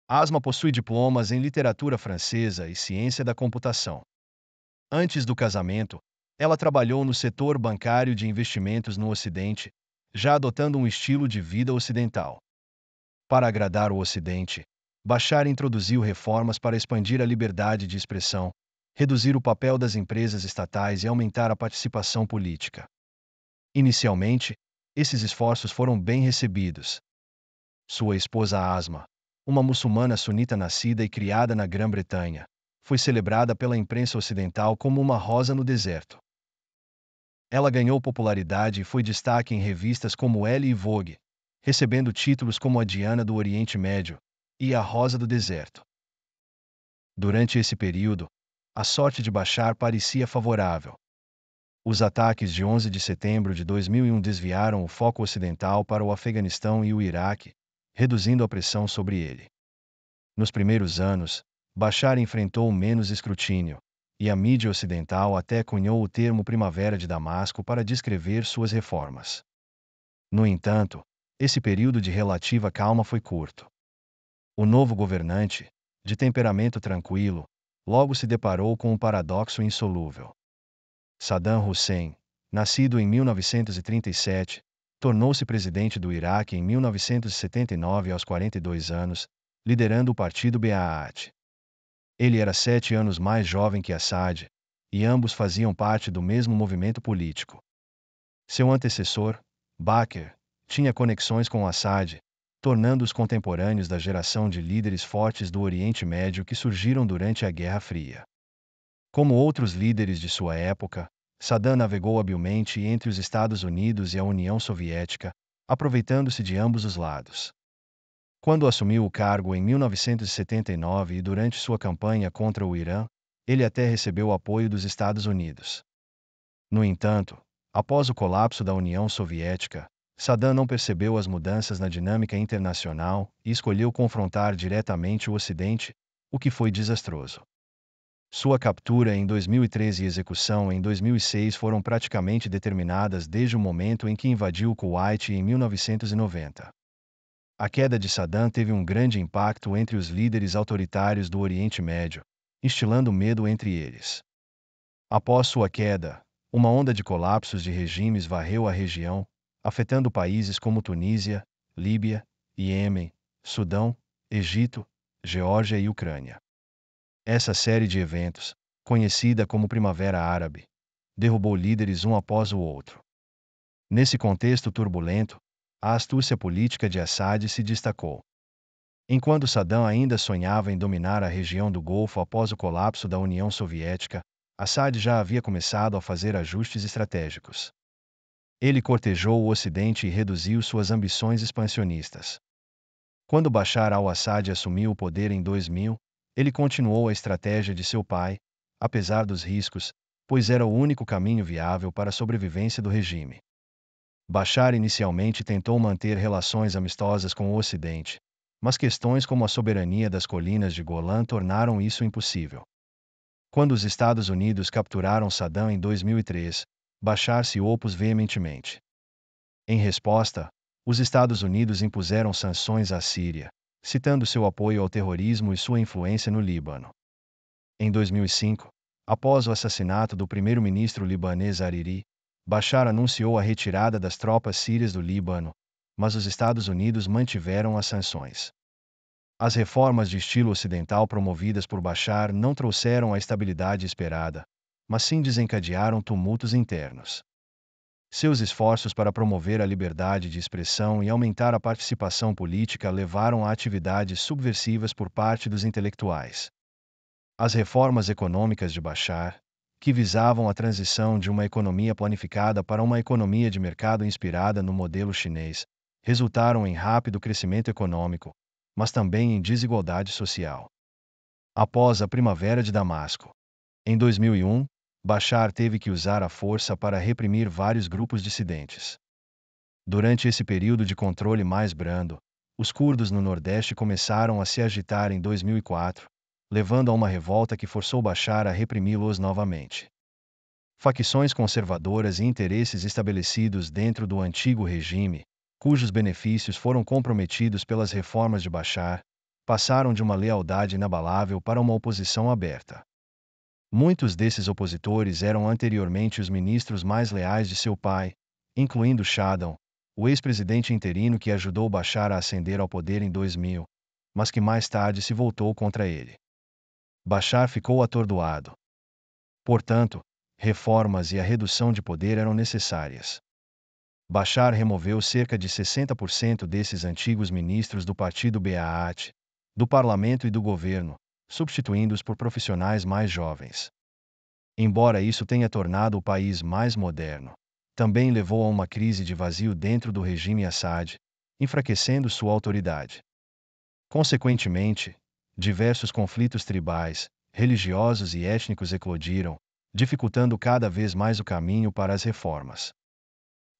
[SPEAKER 1] Asma possui diplomas em literatura francesa e ciência da computação. Antes do casamento, ela trabalhou no setor bancário de investimentos no Ocidente, já adotando um estilo de vida ocidental. Para agradar o Ocidente, Bashar introduziu reformas para expandir a liberdade de expressão, reduzir o papel das empresas estatais e aumentar a participação política. Inicialmente, esses esforços foram bem recebidos. Sua esposa Asma, uma muçulmana sunita nascida e criada na Grã-Bretanha, foi celebrada pela imprensa ocidental como uma rosa no deserto. Ela ganhou popularidade e foi destaque em revistas como Elle e Vogue, recebendo títulos como a Diana do Oriente Médio e a Rosa do Deserto. Durante esse período, a sorte de Bashar parecia favorável. Os ataques de 11 de setembro de 2001 desviaram o foco ocidental para o Afeganistão e o Iraque, reduzindo a pressão sobre ele. Nos primeiros anos, Bashar enfrentou menos escrutínio, e a mídia ocidental até cunhou o termo Primavera de Damasco para descrever suas reformas. No entanto, esse período de relativa calma foi curto. O novo governante, de temperamento tranquilo, logo se deparou com um paradoxo insolúvel. Saddam Hussein, nascido em 1937, Tornou-se presidente do Iraque em 1979 aos 42 anos, liderando o partido Baath. Ele era 7 anos mais jovem que Assad, e ambos faziam parte do mesmo movimento político. Seu antecessor, Bakr, tinha conexões com Assad, tornando-os contemporâneos da geração de líderes fortes do Oriente Médio que surgiram durante a Guerra Fria. Como outros líderes de sua época, Saddam navegou habilmente entre os Estados Unidos e a União Soviética, aproveitando-se de ambos os lados. Quando assumiu o cargo em 1979 e durante sua campanha contra o Irã, ele até recebeu o apoio dos Estados Unidos. No entanto, após o colapso da União Soviética, Saddam não percebeu as mudanças na dinâmica internacional e escolheu confrontar diretamente o Ocidente, o que foi desastroso. Sua captura em 2013 e execução em 2006 foram praticamente determinadas desde o momento em que invadiu o Kuwait em 1990. A queda de Saddam teve um grande impacto entre os líderes autoritários do Oriente Médio, instilando medo entre eles. Após sua queda, uma onda de colapsos de regimes varreu a região, afetando países como Tunísia, Líbia, Iêmen, Sudão, Egito, Geórgia e Ucrânia. Essa série de eventos, conhecida como Primavera Árabe, derrubou líderes um após o outro. Nesse contexto turbulento, a astúcia política de Assad se destacou. Enquanto Saddam ainda sonhava em dominar a região do Golfo após o colapso da União Soviética, Assad já havia começado a fazer ajustes estratégicos. Ele cortejou o Ocidente e reduziu suas ambições expansionistas. Quando Bashar al-Assad assumiu o poder em 2000, ele continuou a estratégia de seu pai, apesar dos riscos, pois era o único caminho viável para a sobrevivência do regime. Bashar inicialmente tentou manter relações amistosas com o Ocidente, mas questões como a soberania das colinas de Golã tornaram isso impossível. Quando os Estados Unidos capturaram Saddam em 2003, Bashar se opôs veementemente. Em resposta, os Estados Unidos impuseram sanções à Síria, citando seu apoio ao terrorismo e sua influência no Líbano. Em 2005, após o assassinato do primeiro-ministro libanês Hariri, Bashar anunciou a retirada das tropas sírias do Líbano, mas os Estados Unidos mantiveram as sanções. As reformas de estilo ocidental promovidas por Bashar não trouxeram a estabilidade esperada, mas sim desencadearam tumultos internos. Seus esforços para promover a liberdade de expressão e aumentar a participação política levaram a atividades subversivas por parte dos intelectuais. As reformas econômicas de Bashar, que visavam a transição de uma economia planificada para uma economia de mercado inspirada no modelo chinês, resultaram em rápido crescimento econômico, mas também em desigualdade social. Após a Primavera de Damasco, em 2001, Bashar teve que usar a força para reprimir vários grupos dissidentes. Durante esse período de controle mais brando, os curdos no Nordeste começaram a se agitar em 2004, levando a uma revolta que forçou Bashar a reprimi-los novamente. Facções conservadoras e interesses estabelecidos dentro do antigo regime, cujos benefícios foram comprometidos pelas reformas de Bashar, passaram de uma lealdade inabalável para uma oposição aberta. Muitos desses opositores eram anteriormente os ministros mais leais de seu pai, incluindo Saddam, o ex-presidente interino que ajudou Bashar a ascender ao poder em 2000, mas que mais tarde se voltou contra ele. Bashar ficou atordoado. Portanto, reformas e a redução de poder eram necessárias. Bashar removeu cerca de 60% desses antigos ministros do partido Baath, do parlamento e do governo, substituindo-os por profissionais mais jovens. Embora isso tenha tornado o país mais moderno, também levou a uma crise de vazio dentro do regime Assad, enfraquecendo sua autoridade. Consequentemente, diversos conflitos tribais, religiosos e étnicos eclodiram, dificultando cada vez mais o caminho para as reformas.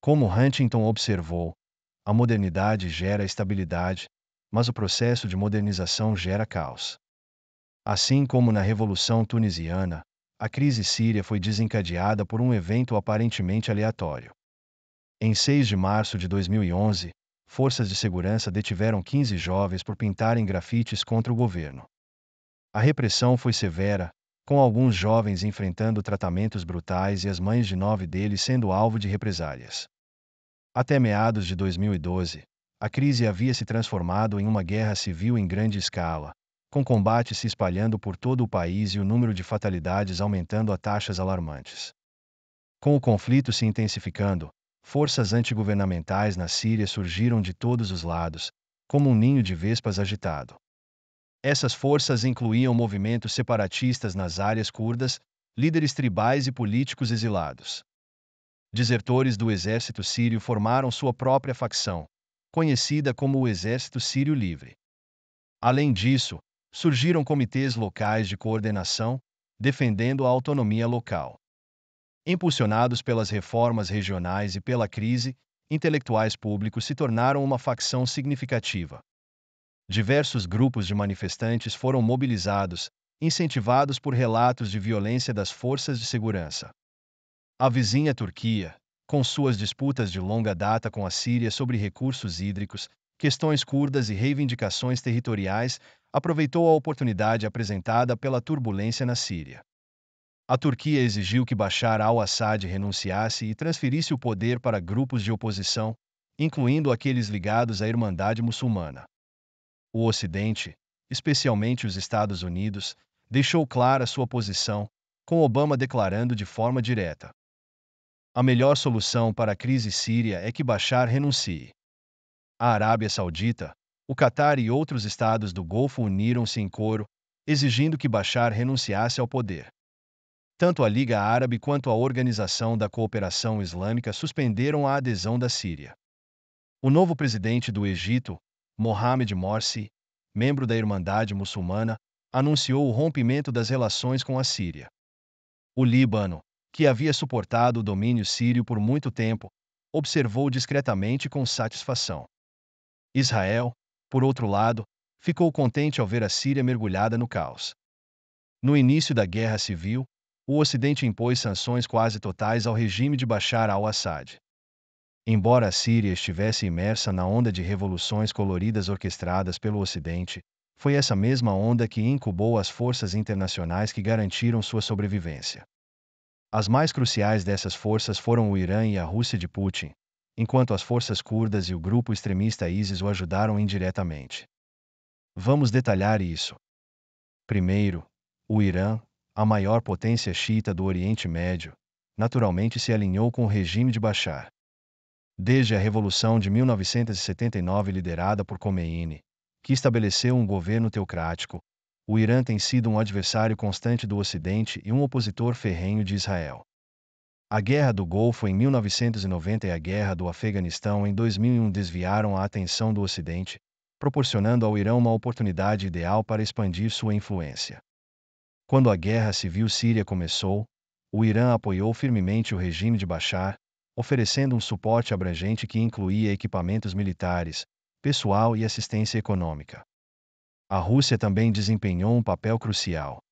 [SPEAKER 1] Como Huntington observou, a modernidade gera estabilidade, mas o processo de modernização gera caos. Assim como na Revolução Tunisiana, a crise síria foi desencadeada por um evento aparentemente aleatório. Em 6 de março de 2011, forças de segurança detiveram 15 jovens por pintarem grafites contra o governo. A repressão foi severa, com alguns jovens enfrentando tratamentos brutais e as mães de 9 deles sendo alvo de represálias. Até meados de 2012, a crise havia se transformado em uma guerra civil em grande escala, com combates se espalhando por todo o país e o número de fatalidades aumentando a taxas alarmantes. Com o conflito se intensificando, forças antigovernamentais na Síria surgiram de todos os lados, como um ninho de vespas agitado. Essas forças incluíam movimentos separatistas nas áreas curdas, líderes tribais e políticos exilados. Desertores do exército sírio formaram sua própria facção, conhecida como o Exército Sírio Livre. Além disso, surgiram comitês locais de coordenação, defendendo a autonomia local. Impulsionados pelas reformas regionais e pela crise, intelectuais públicos se tornaram uma facção significativa. Diversos grupos de manifestantes foram mobilizados, incentivados por relatos de violência das forças de segurança. A vizinha Turquia, com suas disputas de longa data com a Síria sobre recursos hídricos, questões curdas e reivindicações territoriais, aproveitou a oportunidade apresentada pela turbulência na Síria. A Turquia exigiu que Bashar al-Assad renunciasse e transferisse o poder para grupos de oposição, incluindo aqueles ligados à Irmandade Muçulmana. O Ocidente, especialmente os Estados Unidos, deixou clara sua posição, com Obama declarando de forma direta: a melhor solução para a crise síria é que Bashar renuncie. A Arábia Saudita, o Catar e outros estados do Golfo uniram-se em coro, exigindo que Bashar renunciasse ao poder. Tanto a Liga Árabe quanto a Organização da Cooperação Islâmica suspenderam a adesão da Síria. O novo presidente do Egito, Mohamed Morsi, membro da Irmandade Muçulmana, anunciou o rompimento das relações com a Síria. O Líbano, que havia suportado o domínio sírio por muito tempo, observou discretamente com satisfação. Israel, por outro lado, ficou contente ao ver a Síria mergulhada no caos. No início da guerra civil, o Ocidente impôs sanções quase totais ao regime de Bashar al-Assad. Embora a Síria estivesse imersa na onda de revoluções coloridas orquestradas pelo Ocidente, foi essa mesma onda que incubou as forças internacionais que garantiram sua sobrevivência. As mais cruciais dessas forças foram o Irã e a Rússia de Putin, enquanto as forças curdas e o grupo extremista ISIS o ajudaram indiretamente. Vamos detalhar isso. Primeiro, o Irã, a maior potência xiita do Oriente Médio, naturalmente se alinhou com o regime de Bashar. Desde a Revolução de 1979 liderada por Khomeini, que estabeleceu um governo teocrático, o Irã tem sido um adversário constante do Ocidente e um opositor ferrenho de Israel. A Guerra do Golfo em 1990 e a Guerra do Afeganistão em 2001 desviaram a atenção do Ocidente, proporcionando ao Irã uma oportunidade ideal para expandir sua influência. Quando a Guerra Civil Síria começou, o Irã apoiou firmemente o regime de Bashar, oferecendo um suporte abrangente que incluía equipamentos militares, pessoal e assistência econômica. A Rússia também desempenhou um papel crucial.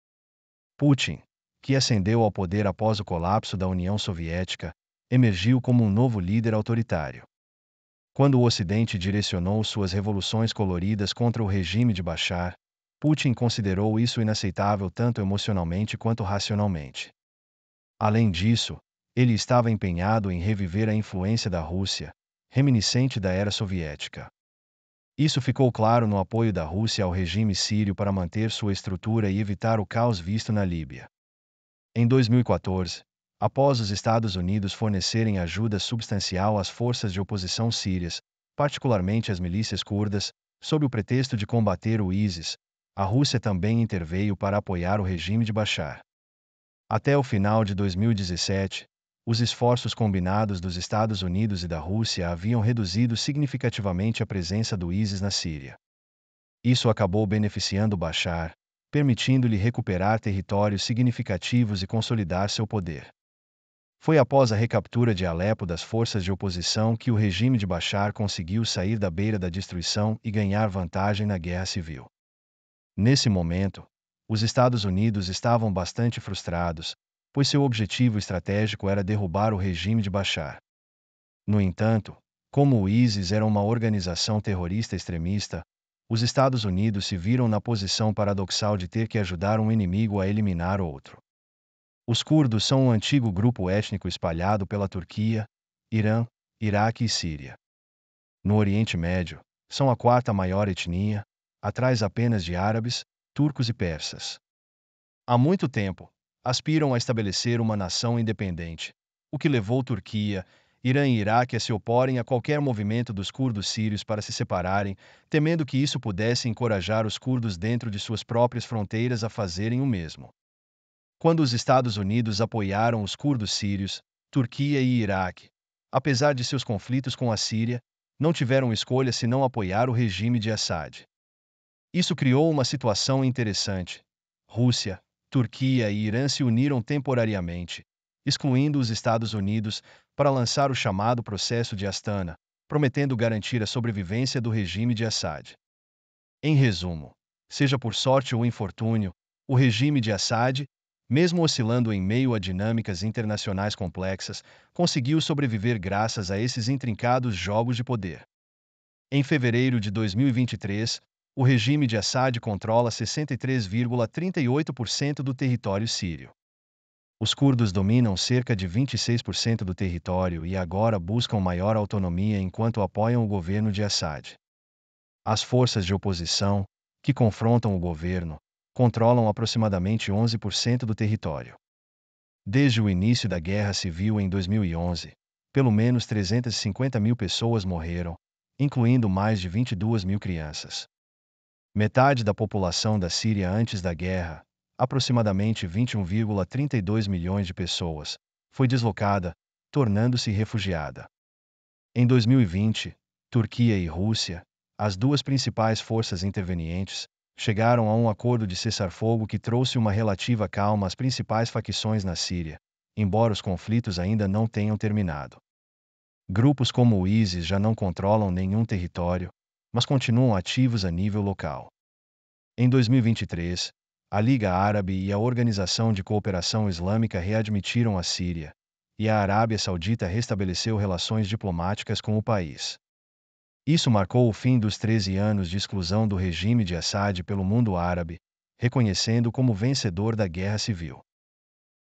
[SPEAKER 1] Putin, que ascendeu ao poder após o colapso da União Soviética, emergiu como um novo líder autoritário. Quando o Ocidente direcionou suas revoluções coloridas contra o regime de Bashar, Putin considerou isso inaceitável tanto emocionalmente quanto racionalmente. Além disso, ele estava empenhado em reviver a influência da Rússia, reminiscente da era soviética. Isso ficou claro no apoio da Rússia ao regime sírio para manter sua estrutura e evitar o caos visto na Líbia. Em 2014, após os Estados Unidos fornecerem ajuda substancial às forças de oposição sírias, particularmente às milícias curdas, sob o pretexto de combater o ISIS, a Rússia também interveio para apoiar o regime de Bashar. Até o final de 2017, os esforços combinados dos Estados Unidos e da Rússia haviam reduzido significativamente a presença do ISIS na Síria. Isso acabou beneficiando Bashar, permitindo-lhe recuperar territórios significativos e consolidar seu poder. Foi após a recaptura de Alepo das forças de oposição que o regime de Bashar conseguiu sair da beira da destruição e ganhar vantagem na guerra civil. Nesse momento, os Estados Unidos estavam bastante frustrados, pois seu objetivo estratégico era derrubar o regime de Bashar. No entanto, como o ISIS era uma organização terrorista extremista, os Estados Unidos se viram na posição paradoxal de ter que ajudar um inimigo a eliminar outro. Os curdos são um antigo grupo étnico espalhado pela Turquia, Irã, Iraque e Síria. No Oriente Médio, são a quarta maior etnia, atrás apenas de árabes, turcos e persas. Há muito tempo, aspiram a estabelecer uma nação independente, o que levou Turquia, Irã e Iraque a se oporem a qualquer movimento dos curdos sírios para se separarem, temendo que isso pudesse encorajar os curdos dentro de suas próprias fronteiras a fazerem o mesmo. Quando os Estados Unidos apoiaram os curdos sírios, Turquia e Iraque, apesar de seus conflitos com a Síria, não tiveram escolha senão apoiar o regime de Assad. Isso criou uma situação interessante. Rússia, Turquia e Irã se uniram temporariamente, excluindo os Estados Unidos, para lançar o chamado Processo de Astana, prometendo garantir a sobrevivência do regime de Assad. Em resumo, seja por sorte ou infortúnio, o regime de Assad, mesmo oscilando em meio a dinâmicas internacionais complexas, conseguiu sobreviver graças a esses intrincados jogos de poder. Em fevereiro de 2023, o regime de Assad controla 63,38% do território sírio. Os curdos dominam cerca de 26% do território e agora buscam maior autonomia enquanto apoiam o governo de Assad. As forças de oposição, que confrontam o governo, controlam aproximadamente 11% do território. Desde o início da Guerra Civil em 2011, pelo menos 350 mil pessoas morreram, incluindo mais de 22 mil crianças. Metade da população da Síria antes da guerra, aproximadamente 21,32 milhões de pessoas, foi deslocada, tornando-se refugiada. Em 2020, Turquia e Rússia, as duas principais forças intervenientes, chegaram a um acordo de cessar-fogo que trouxe uma relativa calma às principais facções na Síria, embora os conflitos ainda não tenham terminado. Grupos como o ISIS já não controlam nenhum território, mas continuam ativos a nível local. Em 2023, a Liga Árabe e a Organização de Cooperação Islâmica readmitiram a Síria, e a Arábia Saudita restabeleceu relações diplomáticas com o país. Isso marcou o fim dos 13 anos de exclusão do regime de Assad pelo mundo árabe, reconhecendo como vencedor da guerra civil.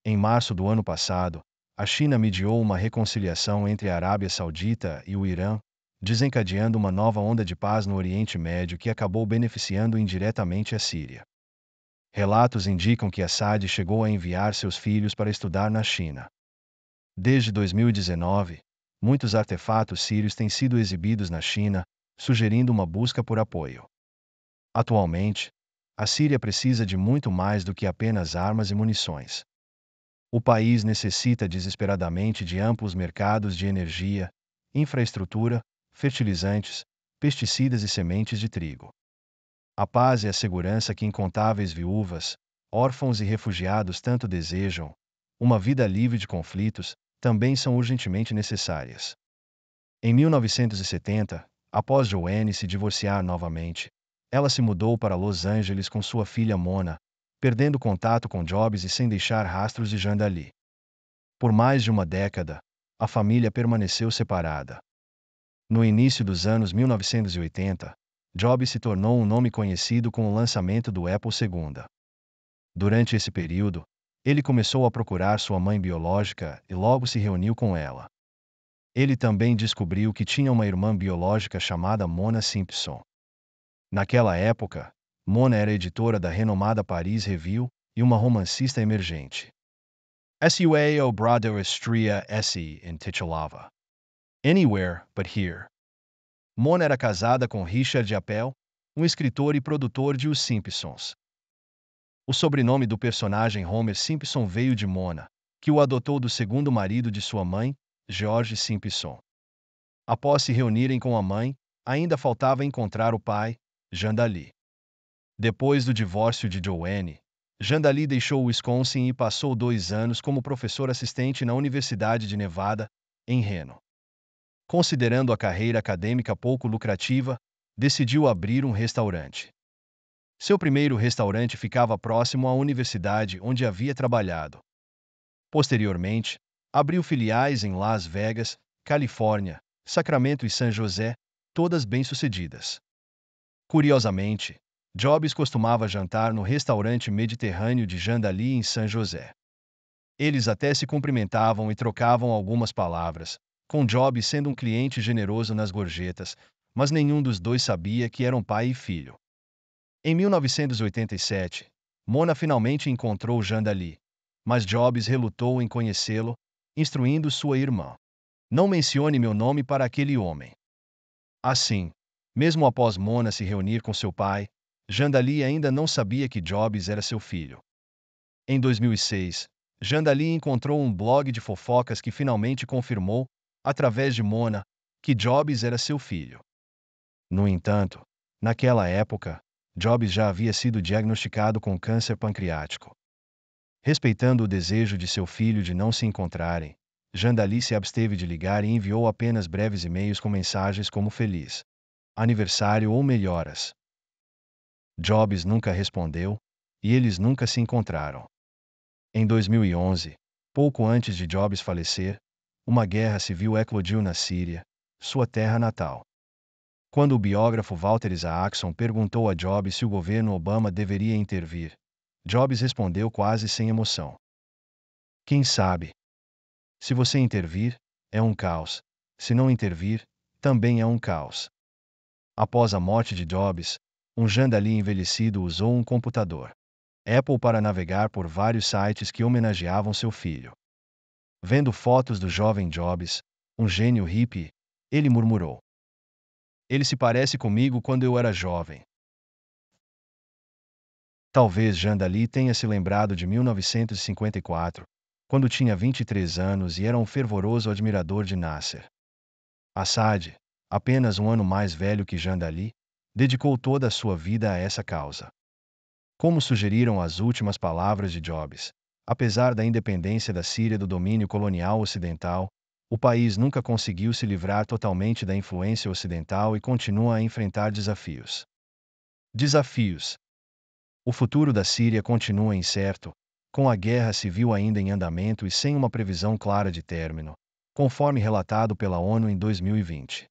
[SPEAKER 1] Em março do ano passado, a China mediou uma reconciliação entre a Arábia Saudita e o Irã, desencadeando uma nova onda de paz no Oriente Médio que acabou beneficiando indiretamente a Síria. Relatos indicam que Assad chegou a enviar seus filhos para estudar na China. Desde 2019, muitos artefatos sírios têm sido exibidos na China, sugerindo uma busca por apoio. Atualmente, a Síria precisa de muito mais do que apenas armas e munições. O país necessita desesperadamente de amplos mercados de energia, infraestrutura, fertilizantes, pesticidas e sementes de trigo. A paz e a segurança que incontáveis viúvas, órfãos e refugiados tanto desejam, uma vida livre de conflitos, também são urgentemente necessárias. Em 1970, após Joanne se divorciar novamente, ela se mudou para Los Angeles com sua filha Mona, perdendo contato com Jobs e sem deixar rastros de Jean Dali. Por mais de uma década, a família permaneceu separada. No início dos anos 1980, Jobs se tornou um nome conhecido com o lançamento do Apple II. Durante esse período, ele começou a procurar sua mãe biológica e logo se reuniu com ela. Ele também descobriu que tinha uma irmã biológica chamada Mona Simpson. Naquela época, Mona era editora da renomada Paris Review e uma romancista emergente. Sua brother estreia se intitulava Anywhere But Here. Mona era casada com Richard Appel, um escritor e produtor de Os Simpsons. O sobrenome do personagem Homer Simpson veio de Mona, que o adotou do segundo marido de sua mãe, George Simpson. Após se reunirem com a mãe, ainda faltava encontrar o pai, Jean Dali. Depois do divórcio de Joanne, Jean Dali deixou o Wisconsin e passou 2 anos como professor assistente na Universidade de Nevada, em Reno. Considerando a carreira acadêmica pouco lucrativa, decidiu abrir um restaurante. Seu primeiro restaurante ficava próximo à universidade onde havia trabalhado. Posteriormente, abriu filiais em Las Vegas, Califórnia, Sacramento e San José, todas bem-sucedidas. Curiosamente, Jobs costumava jantar no restaurante mediterrâneo de Jean Dali em San José. Eles até se cumprimentavam e trocavam algumas palavras, com Jobs sendo um cliente generoso nas gorjetas, mas nenhum dos dois sabia que eram pai e filho. Em 1987, Mona finalmente encontrou Jandali, mas Jobs relutou em conhecê-lo, instruindo sua irmã: "Não mencione meu nome para aquele homem." Assim, mesmo após Mona se reunir com seu pai, Jandali ainda não sabia que Jobs era seu filho. Em 2006, Jandali encontrou um blog de fofocas que finalmente confirmou, através de Mona, que Jobs era seu filho. No entanto, naquela época, Jobs já havia sido diagnosticado com câncer pancreático. Respeitando o desejo de seu filho de não se encontrarem, Jandali se absteve de ligar e enviou apenas breves e-mails com mensagens como feliz aniversário ou melhoras. Jobs nunca respondeu, e eles nunca se encontraram. Em 2011, pouco antes de Jobs falecer, uma guerra civil eclodiu na Síria, sua terra natal. Quando o biógrafo Walter Isaacson perguntou a Jobs se o governo Obama deveria intervir, Jobs respondeu quase sem emoção: "Quem sabe? Se você intervir, é um caos. Se não intervir, também é um caos." Após a morte de Jobs, um Jandali envelhecido usou um computador Apple para navegar por vários sites que homenageavam seu filho. Vendo fotos do jovem Jobs, um gênio hippie, ele murmurou: "Ele se parece comigo quando eu era jovem." Talvez Jandali tenha se lembrado de 1954, quando tinha 23 anos e era um fervoroso admirador de Nasser. Assad, apenas um ano mais velho que Jandali, dedicou toda a sua vida a essa causa. Como sugeriram as últimas palavras de Jobs, apesar da independência da Síria do domínio colonial ocidental, o país nunca conseguiu se livrar totalmente da influência ocidental e continua a enfrentar desafios. Desafios. O futuro da Síria continua incerto, com a guerra civil ainda em andamento e sem uma previsão clara de término, conforme relatado pela ONU em 2020.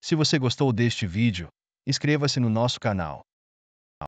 [SPEAKER 1] Se você gostou deste vídeo, inscreva-se no nosso canal.